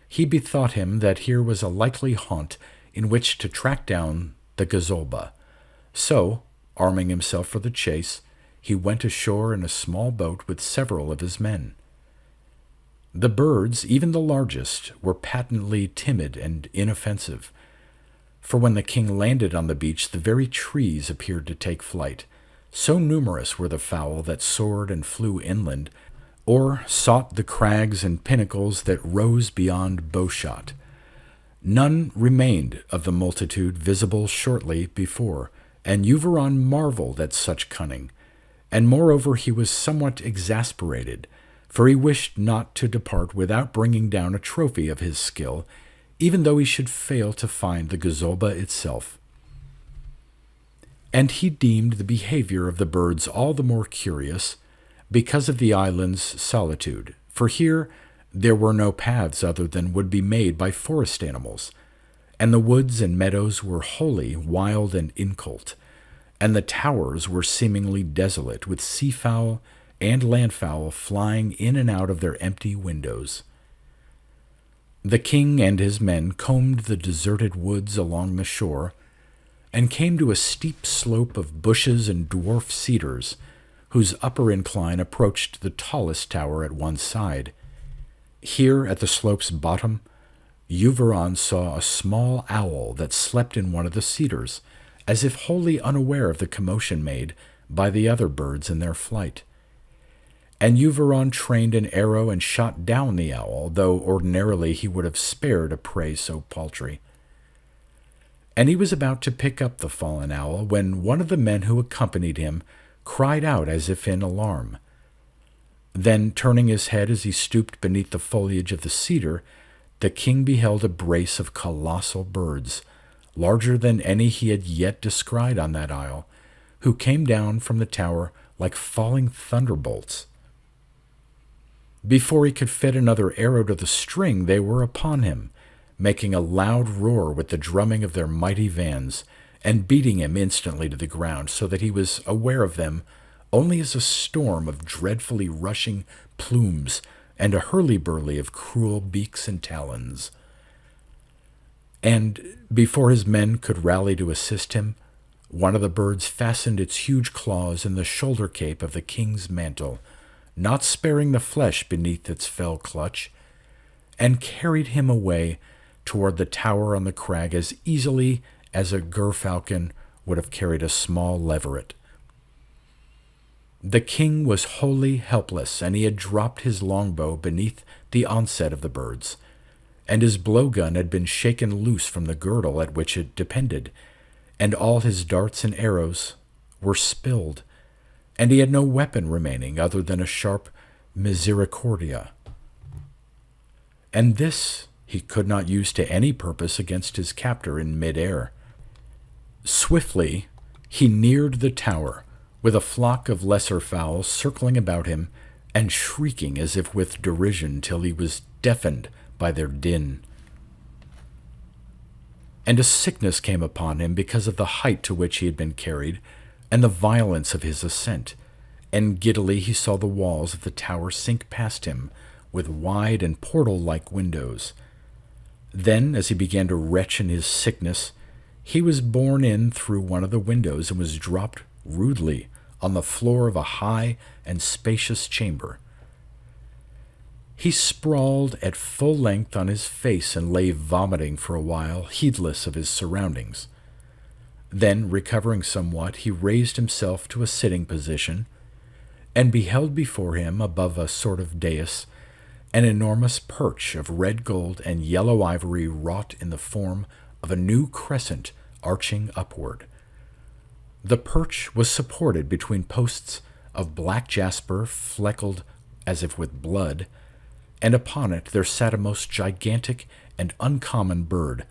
He bethought him that here was a likely haunt in which to track down the gazolba. So, arming himself for the chase, he went ashore in a small boat with several of his men. The birds, even the largest, were patently timid and inoffensive, for when the king landed on the beach the very trees appeared to take flight. So numerous were the fowl that soared and flew inland, or sought the crags and pinnacles that rose beyond bowshot. None remained of the multitude visible shortly before, and EUVORAN marveled at such cunning, and moreover he was somewhat exasperated, for he wished not to depart without bringing down a trophy of his skill, even though he should fail to find the gazolba itself. And he deemed the behavior of the birds all the more curious because of the island's solitude, for here there were no paths other than would be made by forest animals, and the woods and meadows were wholly wild and incult, and the towers were seemingly desolate, with seafowl and landfowl flying in and out of their empty windows. The king and his men combed the deserted woods along the shore, and came to a steep slope of bushes and dwarf cedars, whose upper incline approached the tallest tower at one side. Here, at the slope's bottom, EUVORAN saw a small owl that slept in one of the cedars, as if wholly unaware of the commotion made by the other birds in their flight. And EUVORAN trained an arrow and shot down the owl, though ordinarily he would have spared a prey so paltry. And he was about to pick up the fallen owl when one of the men who accompanied him cried out as if in alarm. Then, turning his head as he stooped beneath the foliage of the cedar, the king beheld a brace of colossal birds, larger than any he had yet descried on that isle, who came down from the tower like falling thunderbolts. Before he could fit another arrow to the string, they were upon him, making a loud roar with the drumming of their mighty vans, and beating him instantly to the ground, so that he was aware of them only as a storm of dreadfully rushing plumes and a hurly-burly of cruel beaks and talons. and before his men could rally to assist him, one of the birds fastened its huge claws in the shoulder cape of the king's mantle, not sparing the flesh beneath its fell clutch, and carried him away toward the tower on the crag as easily as a gerfalcon would have carried a small leveret. The king was wholly helpless, and he had dropped his longbow beneath the onset of the birds, and his blowgun had been shaken loose from the girdle at which it depended, and all his darts and arrows were spilled, and he had no weapon remaining other than a sharp misericordia. And this he could not use to any purpose against his captor in mid-air. Swiftly he neared the tower, with a flock of lesser fowls circling about him and shrieking as if with derision till he was deafened by their din. And a sickness came upon him because of the height to which he had been carried, and the violence of his ascent, and giddily he saw the walls of the tower sink past him, with wide and portal-like windows. Then, as he began to retch in his sickness, he was borne in through one of the windows and was dropped rudely on the floor of a high and spacious chamber. He sprawled at full length on his face and lay vomiting for a while, heedless of his surroundings. Then, recovering somewhat, he raised himself to a sitting position, and beheld before him, above a sort of dais, an enormous perch of red gold and yellow ivory wrought in the form of a new crescent arching upward. The perch was supported between posts of black jasper fleckled as if with blood, and upon it there sat a most gigantic and uncommon bird,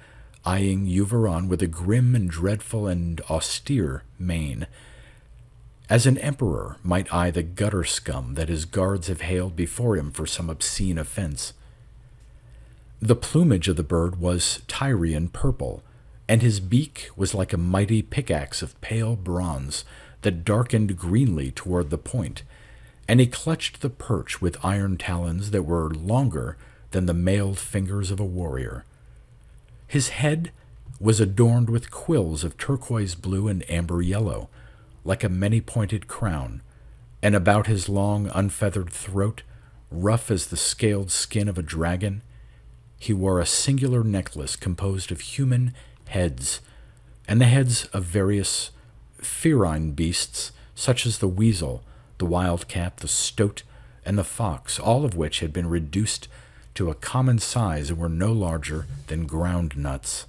eyeing EUVORAN with a grim and dreadful and austere mien, as an emperor might eye the gutter scum that his guards have haled before him for some obscene offense. The plumage of the bird was Tyrian purple, and his beak was like a mighty pickaxe of pale bronze that darkened greenly toward the point, and he clutched the perch with iron talons that were longer than the mailed fingers of a warrior. His head was adorned with quills of turquoise blue and amber yellow, like a many-pointed crown, and about his long, unfeathered throat, rough as the scaled skin of a dragon, he wore a singular necklace composed of human heads, and the heads of various ferine beasts, such as the weasel, the wildcat, the stoat, and the fox, all of which had been reduced to a common size and were no larger than ground nuts.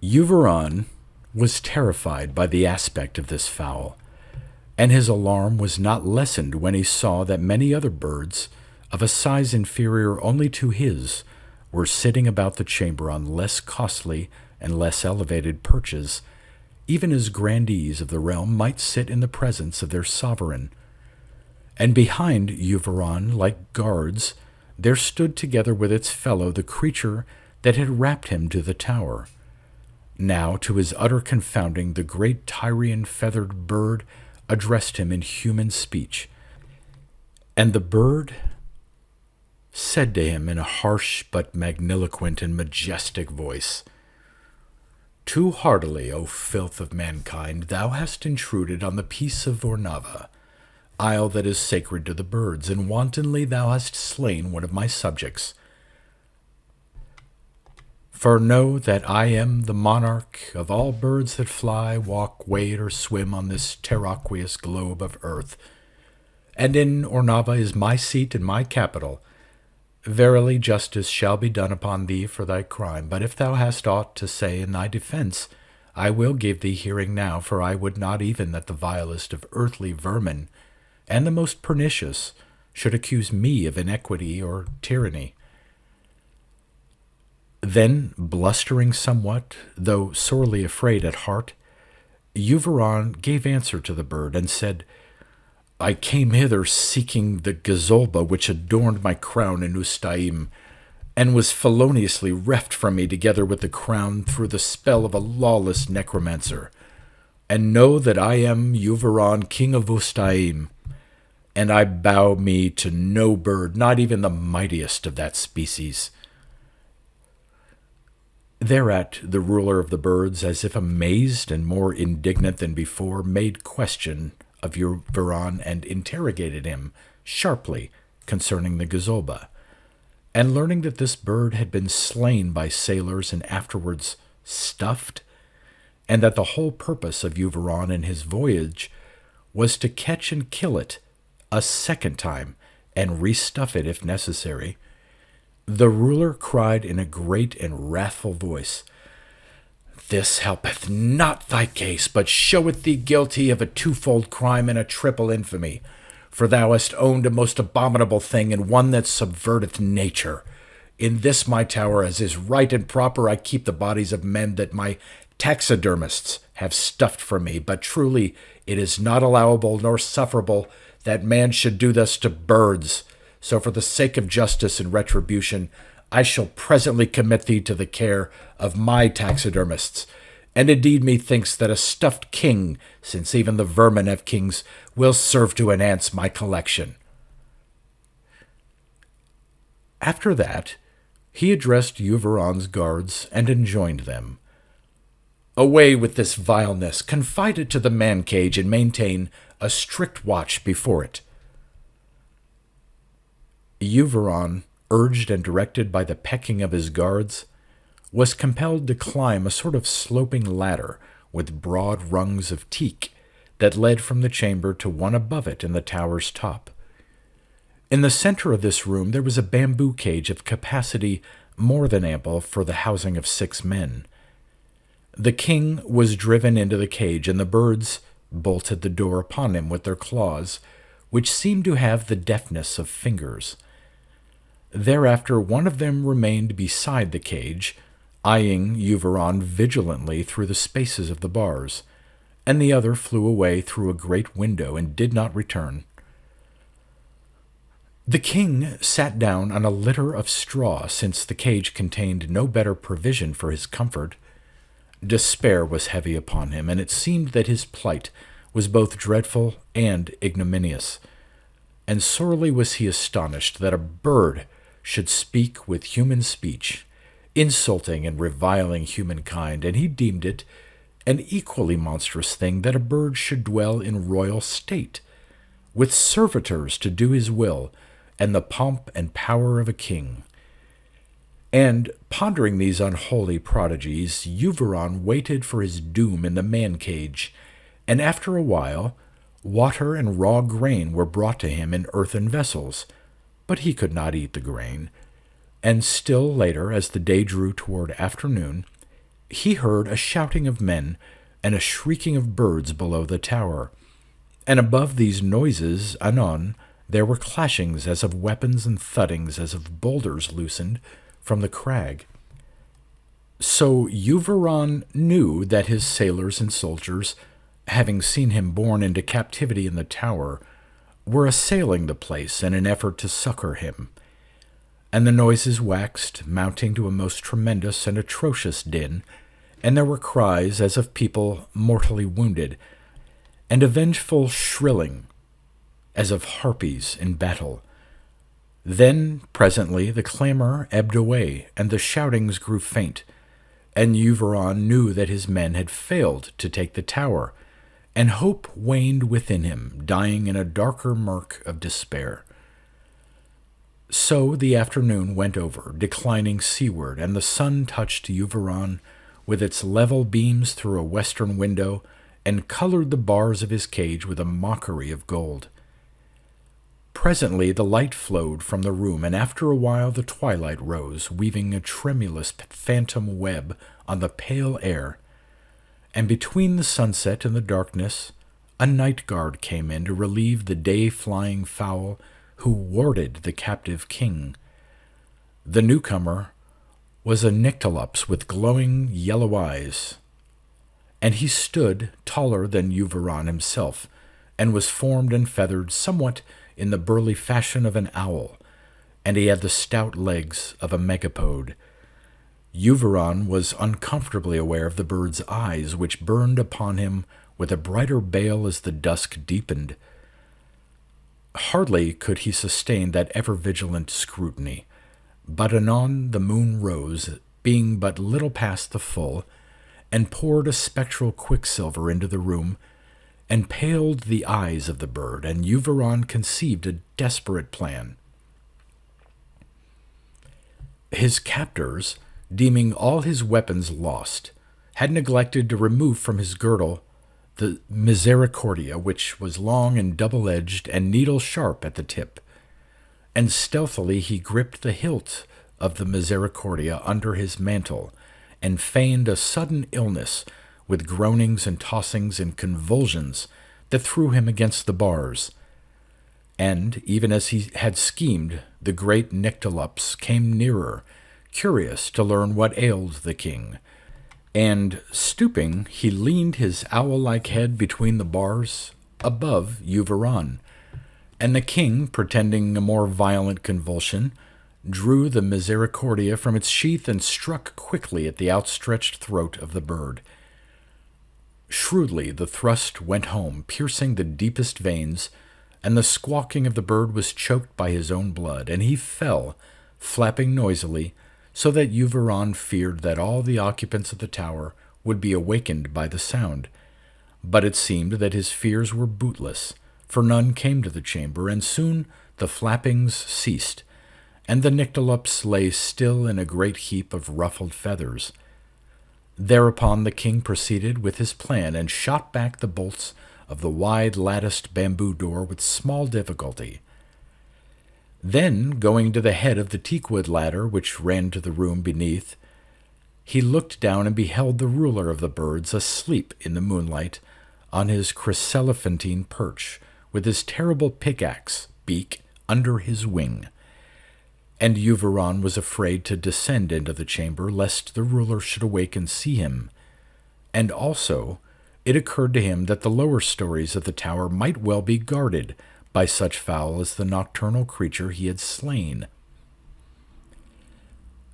EUVORAN was terrified by the aspect of this fowl, and his alarm was not lessened when he saw that many other birds, of a size inferior only to his, were sitting about the chamber on less costly and less elevated perches, even as grandees of the realm might sit in the presence of their sovereign. And behind EUVORAN, like guards, there stood together with its fellow the creature that had wrapped him to the tower. Now, to his utter confounding, the great Tyrian feathered bird addressed him in human speech, and the bird said to him in a harsh but magniloquent and majestic voice, "Too heartily, O filth of mankind, thou hast intruded on the peace of Vornava, isle that is sacred to the birds, and wantonly thou hast slain one of my subjects. For know that I am the monarch of all birds that fly, walk, wade, or swim on this terraqueous globe of earth, and in Ornava is my seat and my capital. Verily justice shall be done upon thee for thy crime, but if thou hast aught to say in thy defense, I will give thee hearing now, for I would not even that the vilest of earthly vermin, and the most pernicious, should accuse me of iniquity or tyranny." Then, blustering somewhat, though sorely afraid at heart, EUVORAN gave answer to the bird, and said, "I came hither seeking the gazolba which adorned my crown in Ustaim, and was feloniously reft from me together with the crown through the spell of a lawless necromancer. And know that I am EUVORAN, king of Ustaim, and I bow me to no bird, not even the mightiest of that species." Thereat the ruler of the birds, as if amazed and more indignant than before, made question of EUVORAN and interrogated him sharply concerning the gazolba. And learning that this bird had been slain by sailors and afterwards stuffed, and that the whole purpose of EUVORAN in his voyage was to catch and kill it a second time and restuff it if necessary, the ruler cried in a great and wrathful voice, "This helpeth not thy case, but showeth thee guilty of a twofold crime and a triple infamy. For thou hast owned a most abominable thing, and one that subverteth nature. In this my tower, as is right and proper, I keep the bodies of men that my taxidermists have stuffed for me, but truly it is not allowable nor sufferable that man should do thus to birds. So for the sake of justice and retribution, I shall presently commit thee to the care of my taxidermists. And indeed methinks that a stuffed king, since even the vermin have kings, will serve to enhance my collection." After that, he addressed EUVORAN's guards and enjoined them, "Away with this vileness, confide it to the man-cage, and maintain a strict watch before it." EUVORAN, urged and directed by the pecking of his guards, was compelled to climb a sort of sloping ladder with broad rungs of teak that led from the chamber to one above it in the tower's top. In the center of this room there was a bamboo cage of capacity more than ample for the housing of 6 men. The king was driven into the cage, and the birds bolted the door upon him with their claws, which seemed to have the deftness of fingers. Thereafter one of them remained beside the cage, eyeing EUVORAN vigilantly through the spaces of the bars, and the other flew away through a great window and did not return. The king sat down on a litter of straw, since the cage contained no better provision for his comfort. Despair was heavy upon him, and it seemed that his plight was both dreadful and ignominious, and sorely was he astonished that a bird should speak with human speech, insulting and reviling humankind, and he deemed it an equally monstrous thing that a bird should dwell in royal state, with servitors to do his will, and the pomp and power of a king. And, pondering these unholy prodigies, EUVORAN waited for his doom in the man-cage, and after a while water and raw grain were brought to him in earthen vessels, but he could not eat the grain. And still later, as the day drew toward afternoon, he heard a shouting of men and a shrieking of birds below the tower, and above these noises anon there were clashings as of weapons and thuddings as of boulders loosened from the crag. So EUVORAN knew that his sailors and soldiers, having seen him borne into captivity in the tower, were assailing the place in an effort to succor him. And the noises waxed, mounting to a most tremendous and atrocious din, and there were cries as of people mortally wounded, and a vengeful shrilling as of harpies in battle. Then, presently, the clamor ebbed away, and the shoutings grew faint, and EUVORAN knew that his men had failed to take the tower, and hope waned within him, dying in a darker murk of despair. So the afternoon went over, declining seaward, and the sun touched EUVORAN with its level beams through a western window, and colored the bars of his cage with a mockery of gold. Presently the light flowed from the room, and after a while the twilight rose, weaving a tremulous phantom web on the pale air. And between the sunset and the darkness, a night guard came in to relieve the day-flying fowl who warded the captive king. The newcomer was a nyctalops with glowing yellow eyes, and he stood taller than EUVORAN himself, and was formed and feathered somewhat in the burly fashion of an owl, and he had the stout legs of a megapode. EUVORAN was uncomfortably aware of the bird's eyes, which burned upon him with a brighter bale as the dusk deepened. Hardly could he sustain that ever-vigilant scrutiny, but anon the moon rose, being but little past the full, and poured a spectral quicksilver into the room, and paled the eyes of the bird, and EUVORAN conceived a desperate plan. His captors, deeming all his weapons lost, had neglected to remove from his girdle the Misericordia, which was long and double-edged and needle-sharp at the tip, and stealthily he gripped the hilt of the Misericordia under his mantle, and feigned a sudden illness with groanings and tossings and convulsions that threw him against the bars. And, even as he had schemed, the great Nyctalops came nearer, curious to learn what ailed the king, and, stooping, he leaned his owl-like head between the bars above EUVORAN, and the king, pretending a more violent convulsion, drew the Misericordia from its sheath and struck quickly at the outstretched throat of the bird. Shrewdly the thrust went home, piercing the deepest veins, and the squawking of the bird was choked by his own blood, and he fell, flapping noisily, so that EUVORAN feared that all the occupants of the tower would be awakened by the sound. But it seemed that his fears were bootless, for none came to the chamber, and soon the flappings ceased, and the Nyctalops lay still in a great heap of ruffled feathers. Thereupon the king proceeded with his plan, and shot back the bolts of the wide latticed bamboo door with small difficulty. Then, going to the head of the teakwood ladder which ran to the room beneath, he looked down and beheld the ruler of the birds asleep in the moonlight on his chryselephantine perch, with his terrible pickaxe beak under his wing. And EUVORAN was afraid to descend into the chamber, lest the ruler should awake and see him. And also it occurred to him that the lower stories of the tower might well be guarded by such fowl as the nocturnal creature he had slain.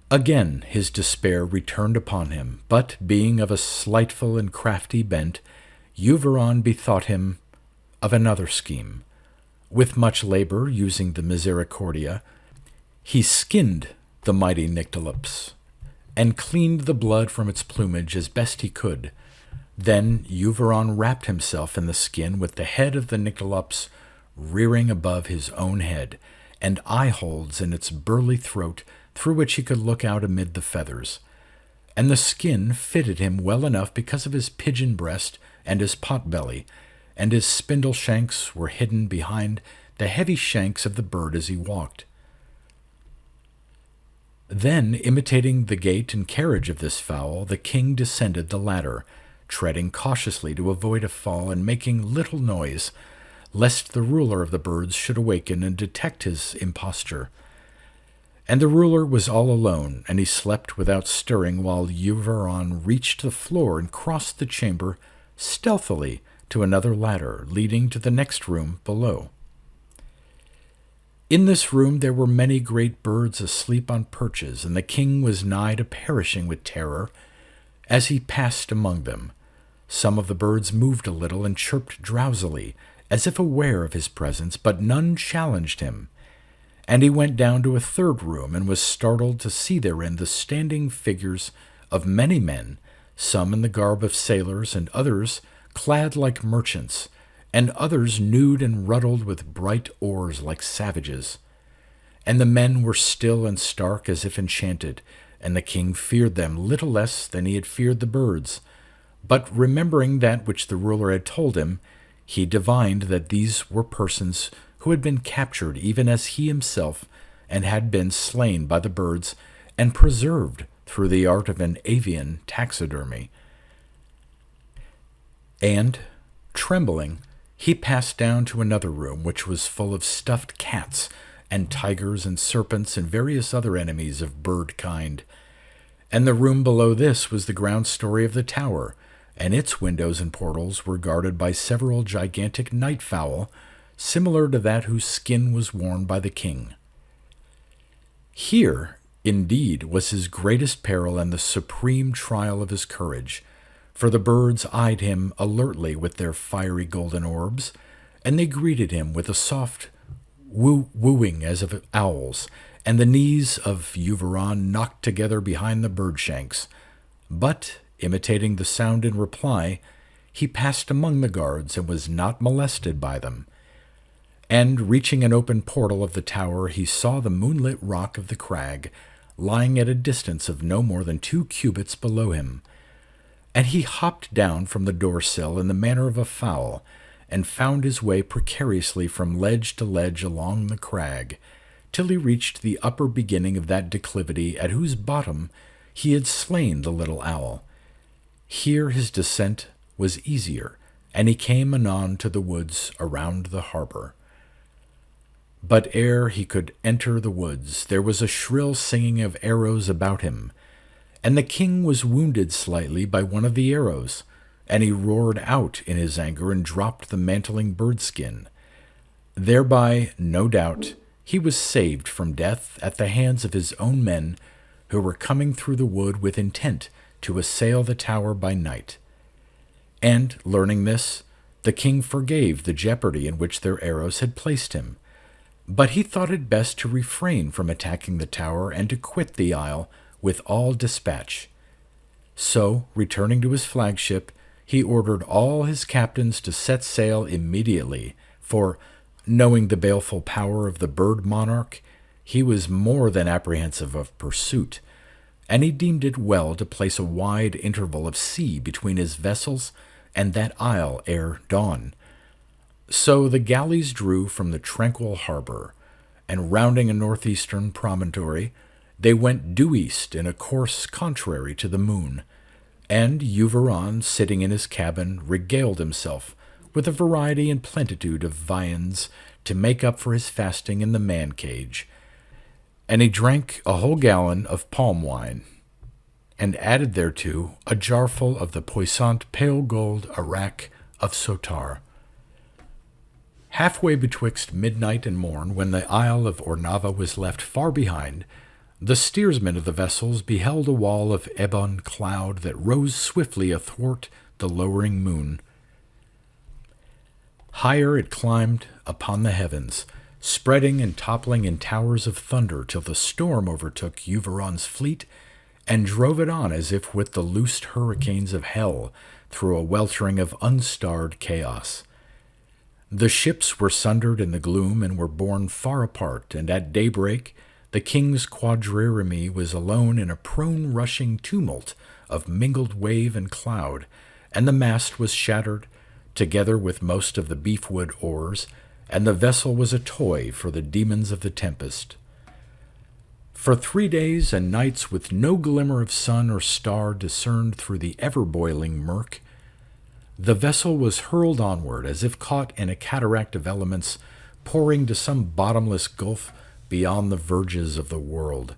Again his despair returned upon him, but, being of a slightful and crafty bent, EUVORAN bethought him of another scheme. With much labor, using the Misericordia, he skinned the mighty Nyctalops, and cleaned the blood from its plumage as best he could. Then EUVORAN wrapped himself in the skin with the head of the Nyctalops rearing above his own head, and eye-holes in its burly throat through which he could look out amid the feathers. And the skin fitted him well enough because of his pigeon breast and his pot-belly, and his spindle shanks were hidden behind the heavy shanks of the bird as he walked. Then, imitating the gait and carriage of this fowl, the king descended the ladder, treading cautiously to avoid a fall, and making little noise, lest the ruler of the birds should awaken and detect his imposture. And the ruler was all alone, and he slept without stirring, while EUVORAN reached the floor and crossed the chamber stealthily to another ladder, leading to the next room below. In this room there were many great birds asleep on perches, and the king was nigh to perishing with terror as he passed among them. Some of the birds moved a little and chirped drowsily, as if aware of his presence, but none challenged him. And he went down to a third room, and was startled to see therein the standing figures of many men, some in the garb of sailors, and others clad like merchants, and others nude and ruddled with bright oars like savages. And the men were still and stark as if enchanted, and the king feared them little less than he had feared the birds. But remembering that which the ruler had told him, he divined that these were persons who had been captured even as he himself, and had been slain by the birds and preserved through the art of an avian taxidermy. And, trembling, he passed down to another room, which was full of stuffed cats and tigers and serpents and various other enemies of bird kind. And the room below this was the ground story of the tower, and its windows and portals were guarded by several gigantic night fowl, similar to that whose skin was worn by the king. Here, indeed, was his greatest peril and the supreme trial of his courage, for the birds eyed him alertly with their fiery golden orbs, and they greeted him with a soft wooing as of owls, and the knees of EUVORAN knocked together behind the bird-shanks. But, imitating the sound in reply, he passed among the guards and was not molested by them. And, reaching an open portal of the tower, he saw the moonlit rock of the crag, lying at a distance of no more than 2 cubits below him. And he hopped down from the door-sill in the manner of a fowl, and found his way precariously from ledge to ledge along the crag, till he reached the upper beginning of that declivity at whose bottom he had slain the little owl. Here his descent was easier, and he came anon to the woods around the harbor. But ere he could enter the woods, there was a shrill singing of arrows about him, and the king was wounded slightly by one of the arrows, and he roared out in his anger and dropped the mantling bird-skin. Thereby, no doubt, he was saved from death at the hands of his own men, who were coming through the wood with intent to assail the tower by night. And, learning this, the king forgave the jeopardy in which their arrows had placed him. But he thought it best to refrain from attacking the tower and to quit the isle with all dispatch. So, returning to his flagship, he ordered all his captains to set sail immediately, for, knowing the baleful power of the bird monarch, he was more than apprehensive of pursuit, and he deemed it well to place a wide interval of sea between his vessels and that isle ere dawn. So the galleys drew from the tranquil harbor, and rounding a northeastern promontory, they went due east in a course contrary to the moon, and EUVORAN, sitting in his cabin, regaled himself with a variety and plenitude of viands to make up for his fasting in the man-cage, and he drank a whole gallon of palm wine, and added thereto a jarful of the puissant pale gold arrack of Sotar. Halfway betwixt midnight and morn, when the isle of Ornava was left far behind, the steersmen of the vessels beheld a wall of ebon cloud that rose swiftly athwart the lowering moon. Higher it climbed upon the heavens, spreading and toppling in towers of thunder till the storm overtook EUVORAN's fleet and drove it on as if with the loosed hurricanes of hell through a weltering of unstarred chaos. The ships were sundered in the gloom and were borne far apart, and at daybreak the king's quadrireme was alone in a prone-rushing tumult of mingled wave and cloud, and the mast was shattered, together with most of the beefwood oars, and the vessel was a toy for the demons of the tempest. For 3 days and nights, with no glimmer of sun or star discerned through the ever-boiling murk, the vessel was hurled onward as if caught in a cataract of elements pouring to some bottomless gulf beyond the verges of the world.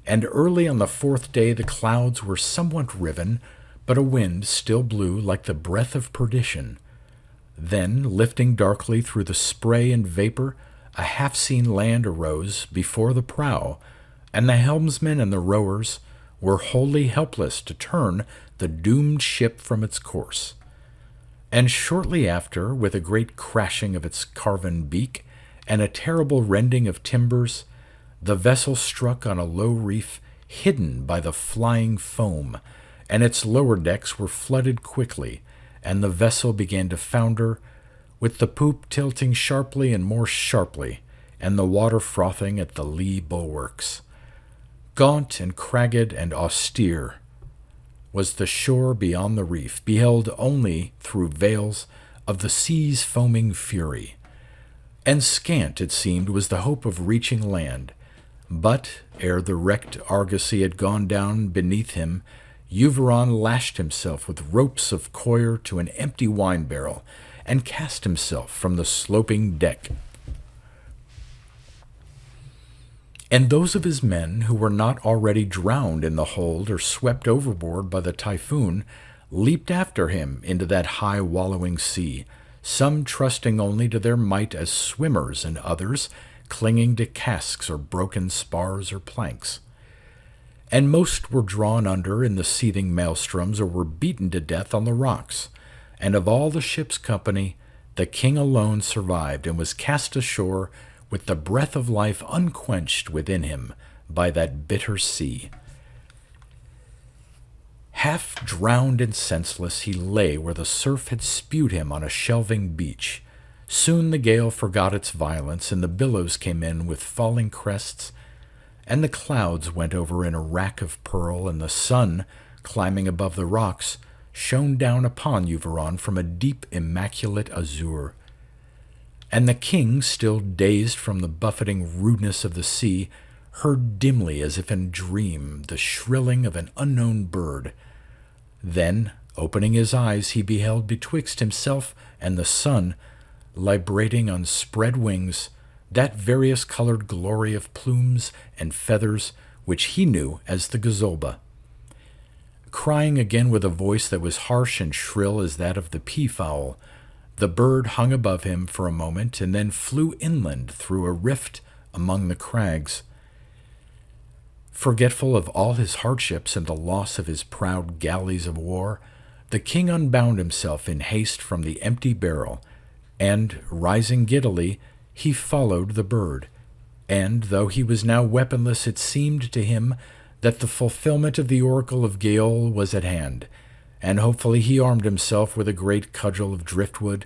And early on the 4th day the clouds were somewhat riven, but a wind still blew like the breath of perdition. Then, lifting darkly through the spray and vapor, a half-seen land arose before the prow, and the helmsman and the rowers were wholly helpless to turn the doomed ship from its course. And shortly after, with a great crashing of its carven beak, and a terrible rending of timbers, the vessel struck on a low reef hidden by the flying foam, and its lower decks were flooded quickly, and the vessel began to founder, with the poop tilting sharply and more sharply, and the water frothing at the lee bulwarks. Gaunt and cragged and austere was the shore beyond the reef, beheld only through veils of the sea's foaming fury. And scant, it seemed, was the hope of reaching land. But, ere the wrecked argosy had gone down beneath him, EUVORAN lashed himself with ropes of coir to an empty wine-barrel, and cast himself from the sloping deck. And those of his men who were not already drowned in the hold or swept overboard by the typhoon leaped after him into that high wallowing sea, some trusting only to their might as swimmers, and others clinging to casks or broken spars or planks. And most were drawn under in the seething maelstroms or were beaten to death on the rocks, and of all the ship's company the king alone survived and was cast ashore with the breath of life unquenched within him by that bitter sea. Half drowned and senseless, he lay where the surf had spewed him on a shelving beach. Soon the gale forgot its violence, and the billows came in with falling crests, and the clouds went over in a rack of pearl, and the sun, climbing above the rocks, shone down upon EUVORAN from a deep immaculate azure. And the king, still dazed from the buffeting rudeness of the sea, heard dimly as if in a dream the shrilling of an unknown bird. Then, opening his eyes, he beheld betwixt himself and the sun, librating on spread wings, that various-colored glory of plumes and feathers which he knew as the gazolba. Crying again with a voice that was harsh and shrill as that of the peafowl, the bird hung above him for a moment and then flew inland through a rift among the crags. Forgetful of all his hardships and the loss of his proud galleys of war, the king unbound himself in haste from the empty barrel, and, rising giddily, he followed the bird. And, though he was now weaponless, it seemed to him that the fulfillment of the oracle of Geol was at hand, and hopefully he armed himself with a great cudgel of driftwood,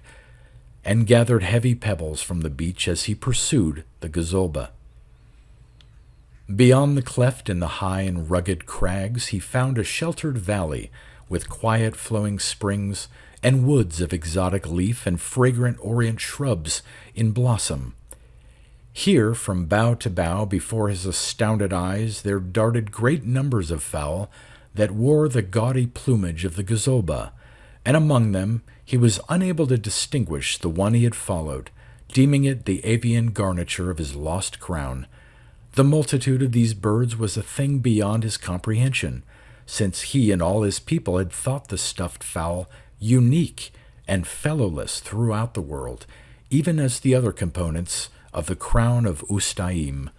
and gathered heavy pebbles from the beach as he pursued the gazolba. Beyond the cleft in the high and rugged crags, he found a sheltered valley with quiet flowing springs and woods of exotic leaf and fragrant orient shrubs in blossom. Here, from bough to bough, before his astounded eyes, there darted great numbers of fowl that wore the gaudy plumage of the gazolba, and among them he was unable to distinguish the one he had followed, deeming it the avian garniture of his lost crown. The multitude of these birds was a thing beyond his comprehension, since he and all his people had thought the stuffed fowl unique and fellowless throughout the world, even as the other components of the crown of Ustaim.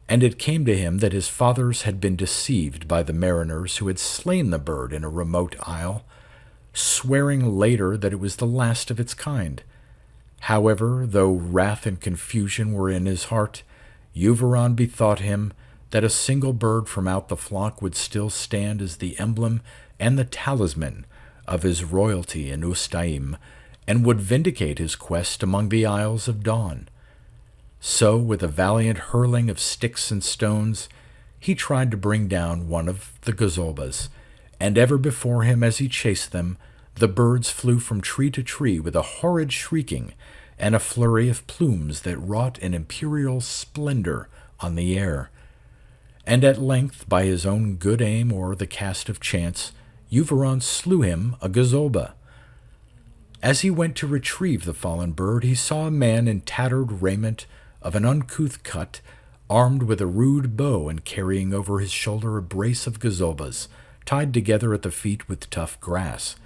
And it came to him that his fathers had been deceived by the mariners who had slain the bird in a remote isle, swearing later that it was the last of its kind. However, though wrath and confusion were in his heart, EUVORAN bethought him that a single bird from out the flock would still stand as the emblem and the talisman of his royalty in Ustaim, and would vindicate his quest among the Isles of Dawn. So, with a valiant hurling of sticks and stones, he tried to bring down one of the gazolbas, and ever before him as he chased them, the birds flew from tree to tree with a horrid shrieking, and a flurry of plumes that wrought an imperial splendor on the air. And at length, by his own good aim or the cast of chance, EUVORAN slew him a gazolba. As he went to retrieve the fallen bird, he saw a man in tattered raiment of an uncouth cut, armed with a rude bow and carrying over his shoulder a brace of gazolbas, tied together at the feet with tough grass.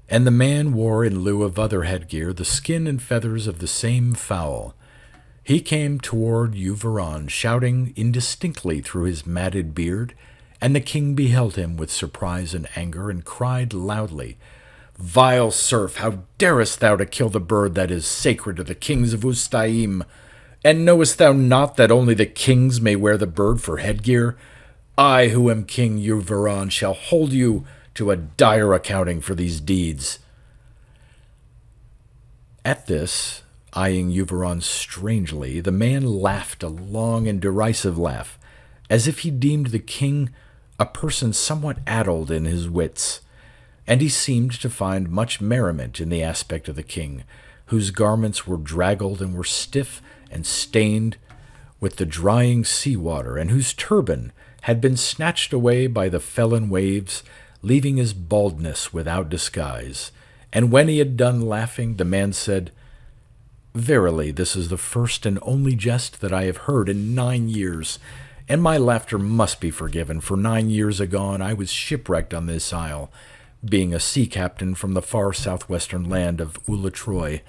And the man wore in lieu of other headgear the skin and feathers of the same fowl. He came toward EUVORAN, shouting indistinctly through his matted beard, and the king beheld him with surprise and anger, and cried loudly, "Vile serf, how darest thou to kill the bird that is sacred to the kings of Ustaim? And knowest thou not that only the kings may wear the bird for headgear? I, who am King EUVORAN, shall hold you to a dire accounting for these deeds." At this, eyeing EUVORAN strangely, the man laughed a long and derisive laugh, as if he deemed the king a person somewhat addled in his wits, and he seemed to find much merriment in the aspect of the king, whose garments were draggled and were stiff and stained with the drying sea-water, and whose turban had been snatched away by the felon waves, leaving his baldness without disguise. And when he had done laughing, the man said, "Verily, this is the first and only jest that I have heard in 9 years, and my laughter must be forgiven, for 9 years agone I was shipwrecked on this isle, being a sea captain from the far southwestern land of Ulatroy,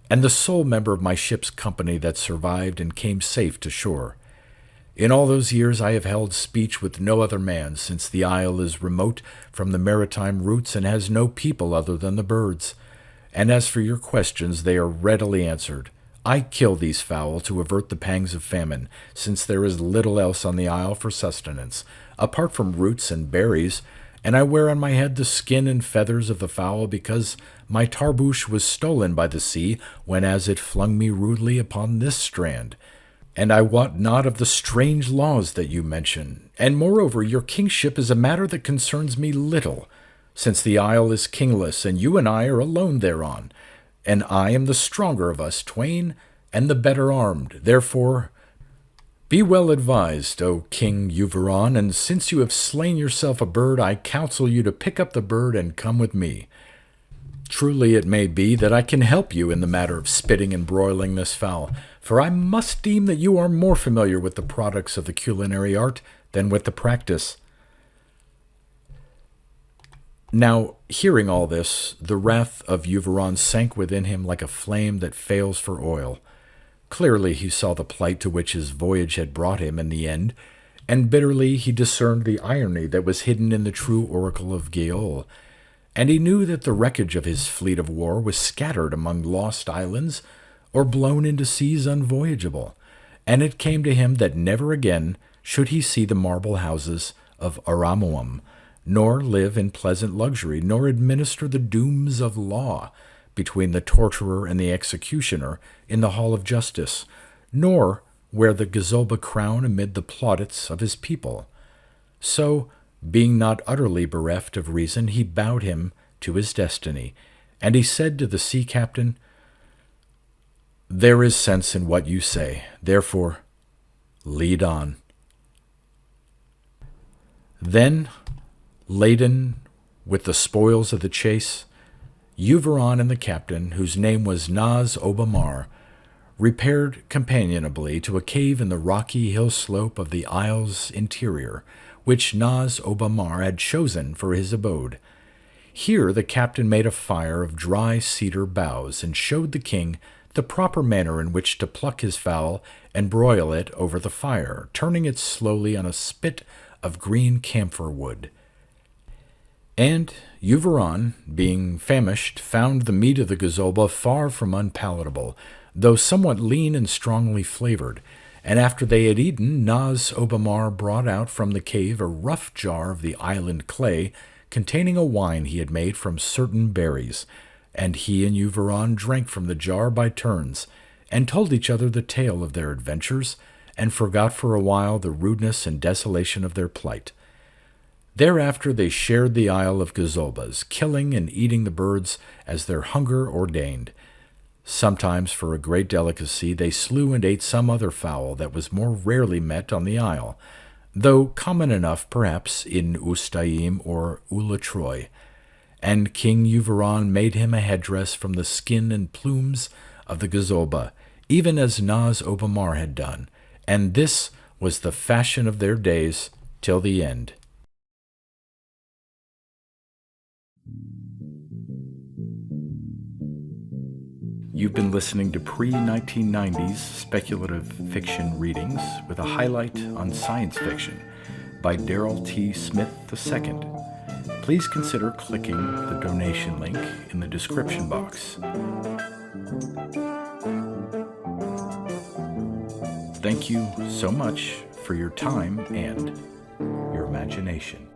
and the sole member of my ship's company that survived and came safe to shore. In all those years I have held speech with no other man, since the isle is remote from the maritime routes and has no people other than the birds. And as for your questions, they are readily answered. I kill these fowl to avert the pangs of famine, since there is little else on the isle for sustenance, apart from roots and berries, and I wear on my head the skin and feathers of the fowl because my tarbouche was stolen by the sea whenas it flung me rudely upon this strand. And I wot not of the strange laws that you mention, and moreover your kingship is a matter that concerns me little, since the isle is kingless, and you and I are alone thereon, and I am the stronger of us twain, and the better armed. Therefore, be well advised, O King EUVORAN, and since you have slain yourself a bird, I counsel you to pick up the bird and come with me. Truly it may be that I can help you in the matter of spitting and broiling this fowl, for I must deem that you are more familiar with the products of the culinary art than with the practice. Now, hearing all this, the wrath of EUVORAN sank within him like a flame that fails for oil. Clearly he saw the plight to which his voyage had brought him in the end, and bitterly he discerned the irony that was hidden in the true oracle of Gayol, and he knew that the wreckage of his fleet of war was scattered among lost islands or blown into seas unvoyageable, and it came to him that never again should he see the marble houses of Aramuam, nor live in pleasant luxury, nor administer the dooms of law between the torturer and the executioner in the hall of justice, nor wear the Gazolba crown amid the plaudits of his people. So, being not utterly bereft of reason, he bowed him to his destiny, and he said to the sea captain, "There is sense in what you say, therefore lead on." Then, laden with the spoils of the chase, EUVORAN and the captain, whose name was Nas Obamar, repaired companionably to a cave in the rocky hill slope of the isle's interior, which Nas Obamar had chosen for his abode. Here the captain made a fire of dry cedar boughs and showed the king the proper manner in which to pluck his fowl and broil it over the fire, turning it slowly on a spit of green camphor wood. And EUVORAN, being famished, found the meat of the Gazolba far from unpalatable, though somewhat lean and strongly flavored, and after they had eaten, Nas Obamar brought out from the cave a rough jar of the island clay, containing a wine he had made from certain berries, and he and EUVORAN drank from the jar by turns, and told each other the tale of their adventures, and forgot for a while the rudeness and desolation of their plight. Thereafter they shared the isle of Gazolbas, killing and eating the birds as their hunger ordained. Sometimes, for a great delicacy, they slew and ate some other fowl that was more rarely met on the isle, though common enough perhaps in Ustaim or Ulatroy. And King EUVORAN made him a headdress from the skin and plumes of the Gazolba, even as Nas Obamar had done, and this was the fashion of their days till the end. You've been listening to pre-1990s speculative fiction readings with a highlight on science fiction by Darrell T. Smith II. Please consider clicking the donation link in the description box. Thank you so much for your time and your imagination.